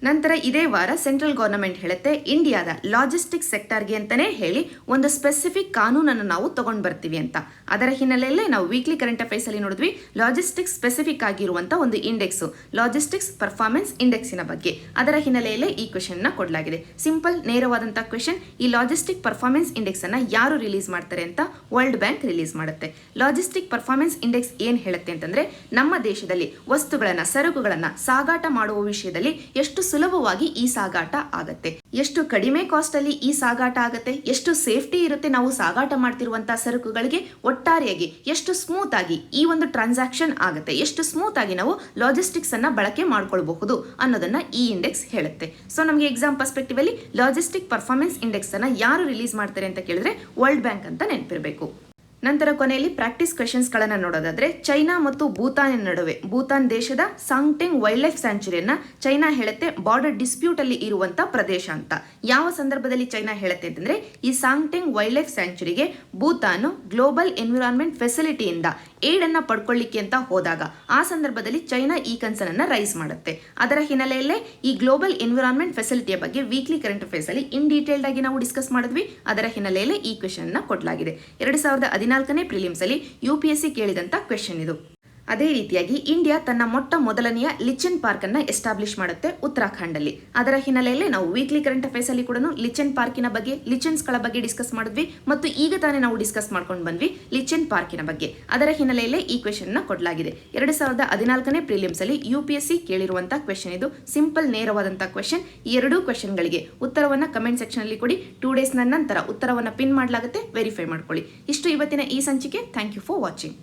A: ನಂತರ ಇದೇ ವಾರ ಸೆಂಟ್ರಲ್ ಗವರ್ನಮೆಂಟ್ ಹೇಳುತ್ತೆ ಇಂಡಿಯಾದ ಲಾಜಿಸ್ಟಿಕ್ಸ್ ಸೆಕ್ಟರ್ಗೆ ಅಂತಾನೆ ಹೇಳಿ ಒಂದು ಸ್ಪೆಸಿಫಿಕ್ ಕಾನೂನನ್ನು ನಾವು ತಗೊಂಡ್ ಬರ್ತೀವಿ ಅಂತ. ಅದರ ಹಿನ್ನೆಲೆಯಲ್ಲೇ ನಾವು ವೀಕ್ಲಿ ಕರೆಂಟ್ ಅಫೇರ್ಸ್ ಅಲ್ಲಿ ನೋಡಿದ್ವಿ ಲಾಜಿಸ್ಟಿಕ್ಸ್ ಸ್ಪೆಸಿಫಿಕ್ ಆಗಿರುವಂತ ಒಂದು ಇಂಡೆಕ್ಸ್, ಲಾಜಿಸ್ಟಿಕ್ಸ್ ಪರ್ಫಾರ್ಮೆನ್ಸ್ ಇಂಡೆಕ್ಸಿನ ಬಗ್ಗೆ. ಅದರ ಹಿನ್ನೆಲೆಯಲ್ಲೇ ಈ ಕ್ವೆಶ್ಚನ್ ನ ಕೊಡಲಾಗಿದೆ. ಸಿಂಪಲ್ ನೇರವಾದಂತಹ ಕ್ವೆಶ್ಚನ್. ಈ ಲಾಜಿಸ್ಟಿಕ್ ಪರ್ಫಾರ್ಮೆನ್ಸ್ ಇಂಡೆಕ್ಸ್ ಅನ್ನ ಯಾರು ರಿಲೀಸ್ ಮಾಡ್ತಾರೆ ಅಂತ ವರ್ಲ್ಡ್ ಬ್ಯಾಂಕ್ ರಿಲೀಸ್ ಮಾಡುತ್ತೆ. ಲಾಜಿಸ್ಟಿಕ್ ಪರ್ಫಾರ್ಮೆನ್ಸ್ ಇಂಡೆಕ್ಸ್ ಏನ್ ಹೇಳುತ್ತೆ ಅಂತಂದ್ರೆ ನಮ್ಮ ದೇಶದಲ್ಲಿ ವಸ್ತುಗಳನ್ನ ಸರಕುಗಳನ್ನ ಸಾಗಾಟ ಮಾಡುವ ವಿಷಯದಲ್ಲಿ ಎಷ್ಟು ಸುಲಭವಾಗಿ ಈ ಸಾಗಾಟ ಆಗತ್ತೆ, ಎಷ್ಟು ಕಡಿಮೆ ಕಾಸ್ಟ್ ಅಲ್ಲಿ ಈ ಸಾಗಾಟ ಆಗತ್ತೆ, ಎಷ್ಟು ಸೇಫ್ಟಿ ಇರುತ್ತೆ ನಾವು ಸಾಗಾಟ ಮಾಡ್ತಿರುವಂತಹ ಸರಕುಗಳಿಗೆ, ಒಟ್ಟಾರೆಯಾಗಿ ಎಷ್ಟು ಸ್ಮೂತ್ ಆಗಿ ಈ ಒಂದು ಟ್ರಾನ್ಸಾಕ್ಷನ್ ಆಗುತ್ತೆ, ಎಷ್ಟು ಸ್ಮೂತ್ ಆಗಿ ನಾವು ಲಾಜಿಸ್ಟಿಕ್ಸ್ ಅನ್ನ ಬಳಕೆ ಮಾಡ್ಕೊಳ್ಬಹುದು ಅನ್ನೋದನ್ನ ಈ ಇಂಡೆಕ್ಸ್ ಹೇಳುತ್ತೆ. ಸೊ ನಮಗೆ ಎಕ್ಸಾಮ್ ಪರ್ಸ್ಪೆಕ್ಟಿವ್ ಅಲ್ಲಿ ಲಾಜಿಸ್ಟಿಕ್ ಪರ್ಫಾರ್ಮೆನ್ಸ್ ಇಂಡೆಕ್ಸ್ ಅನ್ನ ಯಾರು ರಿಲೀಸ್ ಮಾಡ್ತಾರೆ ಅಂತ ಕೇಳಿದ್ರೆ ವರ್ಲ್ಡ್ ಬ್ಯಾಂಕ್ ಅಂತ ನೆನಪಿರಬೇಕು. ನಂತರ ಕೊನೆಯಲ್ಲಿ ಪ್ರಾಕ್ಟೀಸ್ ಕ್ವೆಶನ್ಸ್ ಗಳನ್ನ ನೋಡೋದಾದ್ರೆ ಚೈನಾ ಮತ್ತು ಭೂತಾನ್ ನಡುವೆ, ಭೂತಾನ್ ದೇಶದ ಸಾಂಗ್ಟೆಂಗ್ ವೈಲ್ಡ್ ಲೈಫ್ ಸ್ಯಾಂಚುರಿಯನ್ನ ಚೈನಾ ಹೇಳುತ್ತೆ ಬಾರ್ಡರ್ ಡಿಸ್ಪ್ಯೂಟ್ ಅಲ್ಲಿ ಇರುವಂತ ಪ್ರದೇಶ ಅಂತ. ಯಾವ ಸಂದರ್ಭದಲ್ಲಿ ಚೈನಾ ಹೇಳುತ್ತೆ ಅಂತಂದ್ರೆ ಈ ಸಾಂಗ್ಟೆಂಗ್ ವೈಲ್ಡ್ ಲೈಫ್ ಸ್ಯಾಂಚುರಿಗೆ ಭೂತಾನ್ ಗ್ಲೋಬಲ್ ಎನ್ವಿರಾನ್ಮೆಂಟ್ ಫೆಸಿಲಿಟಿಯಿಂದ ಏಡ್ ಅನ್ನ ಪಡ್ಕೊಳ್ಳಿಕ್ಕೆ ಅಂತ ಹೋದಾಗ ಆ ಸಂದರ್ಭದಲ್ಲಿ ಚೈನಾ ಈ ಕನ್ಸರ್ನ್ ಅನ್ನ ರೈಸ್ ಮಾಡುತ್ತೆ. ಅದರ ಹಿನ್ನೆಲೆಯಲ್ಲೇ ಈ ಗ್ಲೋಬಲ್ ಎನ್ವಿರಾನ್ಮೆಂಟ್ ಫೆಸಿಲಿಟಿಯ ಬಗ್ಗೆ ವೀಕ್ಲಿ ಕರೆಂಟ್ ಅಫೇರ್ಸ್ ಅಲ್ಲಿ ಇನ್ ಡೀಟೇಲ್ಡ್ ಆಗಿ ನಾವು ಡಿಸ್ಕಸ್ ಮಾಡಿದ್ವಿ. ಅದರ ಹಿನ್ನೆಲೆಯಲ್ಲಿ ಈ ಕ್ವೆಶ್ಚನ್ ನ ಕೊಡಲಾಗಿದೆ. 2014ನೇ ಪ್ರಿಲಿಮ್ಸ್ ಅಲ್ಲಿ UPSC ಕೇಳಿದಂತ ಕ್ವೆಶ್ಚನ್ ಇದು. ಅದೇ ರೀತಿಯಾಗಿ ಇಂಡಿಯಾ ತನ್ನ ಮೊದಲನೆಯ ಲಿಚನ್ ಪಾರ್ಕ್ ಅನ್ನ ಎಸ್ಟಾಬ್ಲಿಷ್ ಮಾಡುತ್ತೆ ಉತ್ತರಾಖಂಡ್ ಅಲ್ಲಿ. ಅದರ ಹಿನ್ನೆಲೆಯಲ್ಲಿ ನಾವು ವೀಕ್ಲಿ ಕರೆಂಟ್ ಅಫೇರ್ಸ್ ಅಲ್ಲಿ ಕೂಡ ಲಿಚನ್ ಪಾರ್ಕಿನ ಬಗ್ಗೆ, ಲಿಚನ್ಸ್ ಗಳ ಬಗ್ಗೆ ಡಿಸ್ಕಸ್ ಮಾಡಿದ್ವಿ ಮತ್ತು ಈಗ ತಾನೇ ನಾವು ಡಿಸ್ಕಸ್ ಮಾಡ್ಕೊಂಡು ಬಂದ್ವಿ ಲಿಚನ್ ಪಾರ್ಕಿನ ಬಗ್ಗೆ. ಅದರ ಹಿನ್ನೆಲೆಯಲ್ಲೇ ಈ ಕ್ವೆಶ್ಚನ್ ನ ಕೊಡಲಾಗಿದೆ. 2014ನೇ ಪ್ರಿಲಿಮ್ಸ್ ಅಲ್ಲಿ UPSC ಕೇಳಿರುವಂತಹ ಕ್ವೆಶ್ಚನ್ ಇದು. ಸಿಂಪಲ್ ನೇರವಾದಂತಹ ಕ್ವೆಶ್ಚನ್. ಈ ಎರಡೂ ಕ್ವೆಶ್ಚನ್ ಗಳಿಗೆ ಉತ್ತರವನ್ನ ಕಮೆಂಟ್ ಸೆಕ್ಷನ್ ಅಲ್ಲಿ ಕೊಡಿ. 2 ಡೇಸ್ ನಂತರ ಉತ್ತರವನ್ನ ಪಿನ್ ಮಾಡಲಾಗುತ್ತೆ, ವೆರಿಫೈ ಮಾಡ್ಕೊಳ್ಳಿ. ಇಷ್ಟು ಇವತ್ತಿನ ಈ ಸಂಚಿಕೆ. Thank you for watching.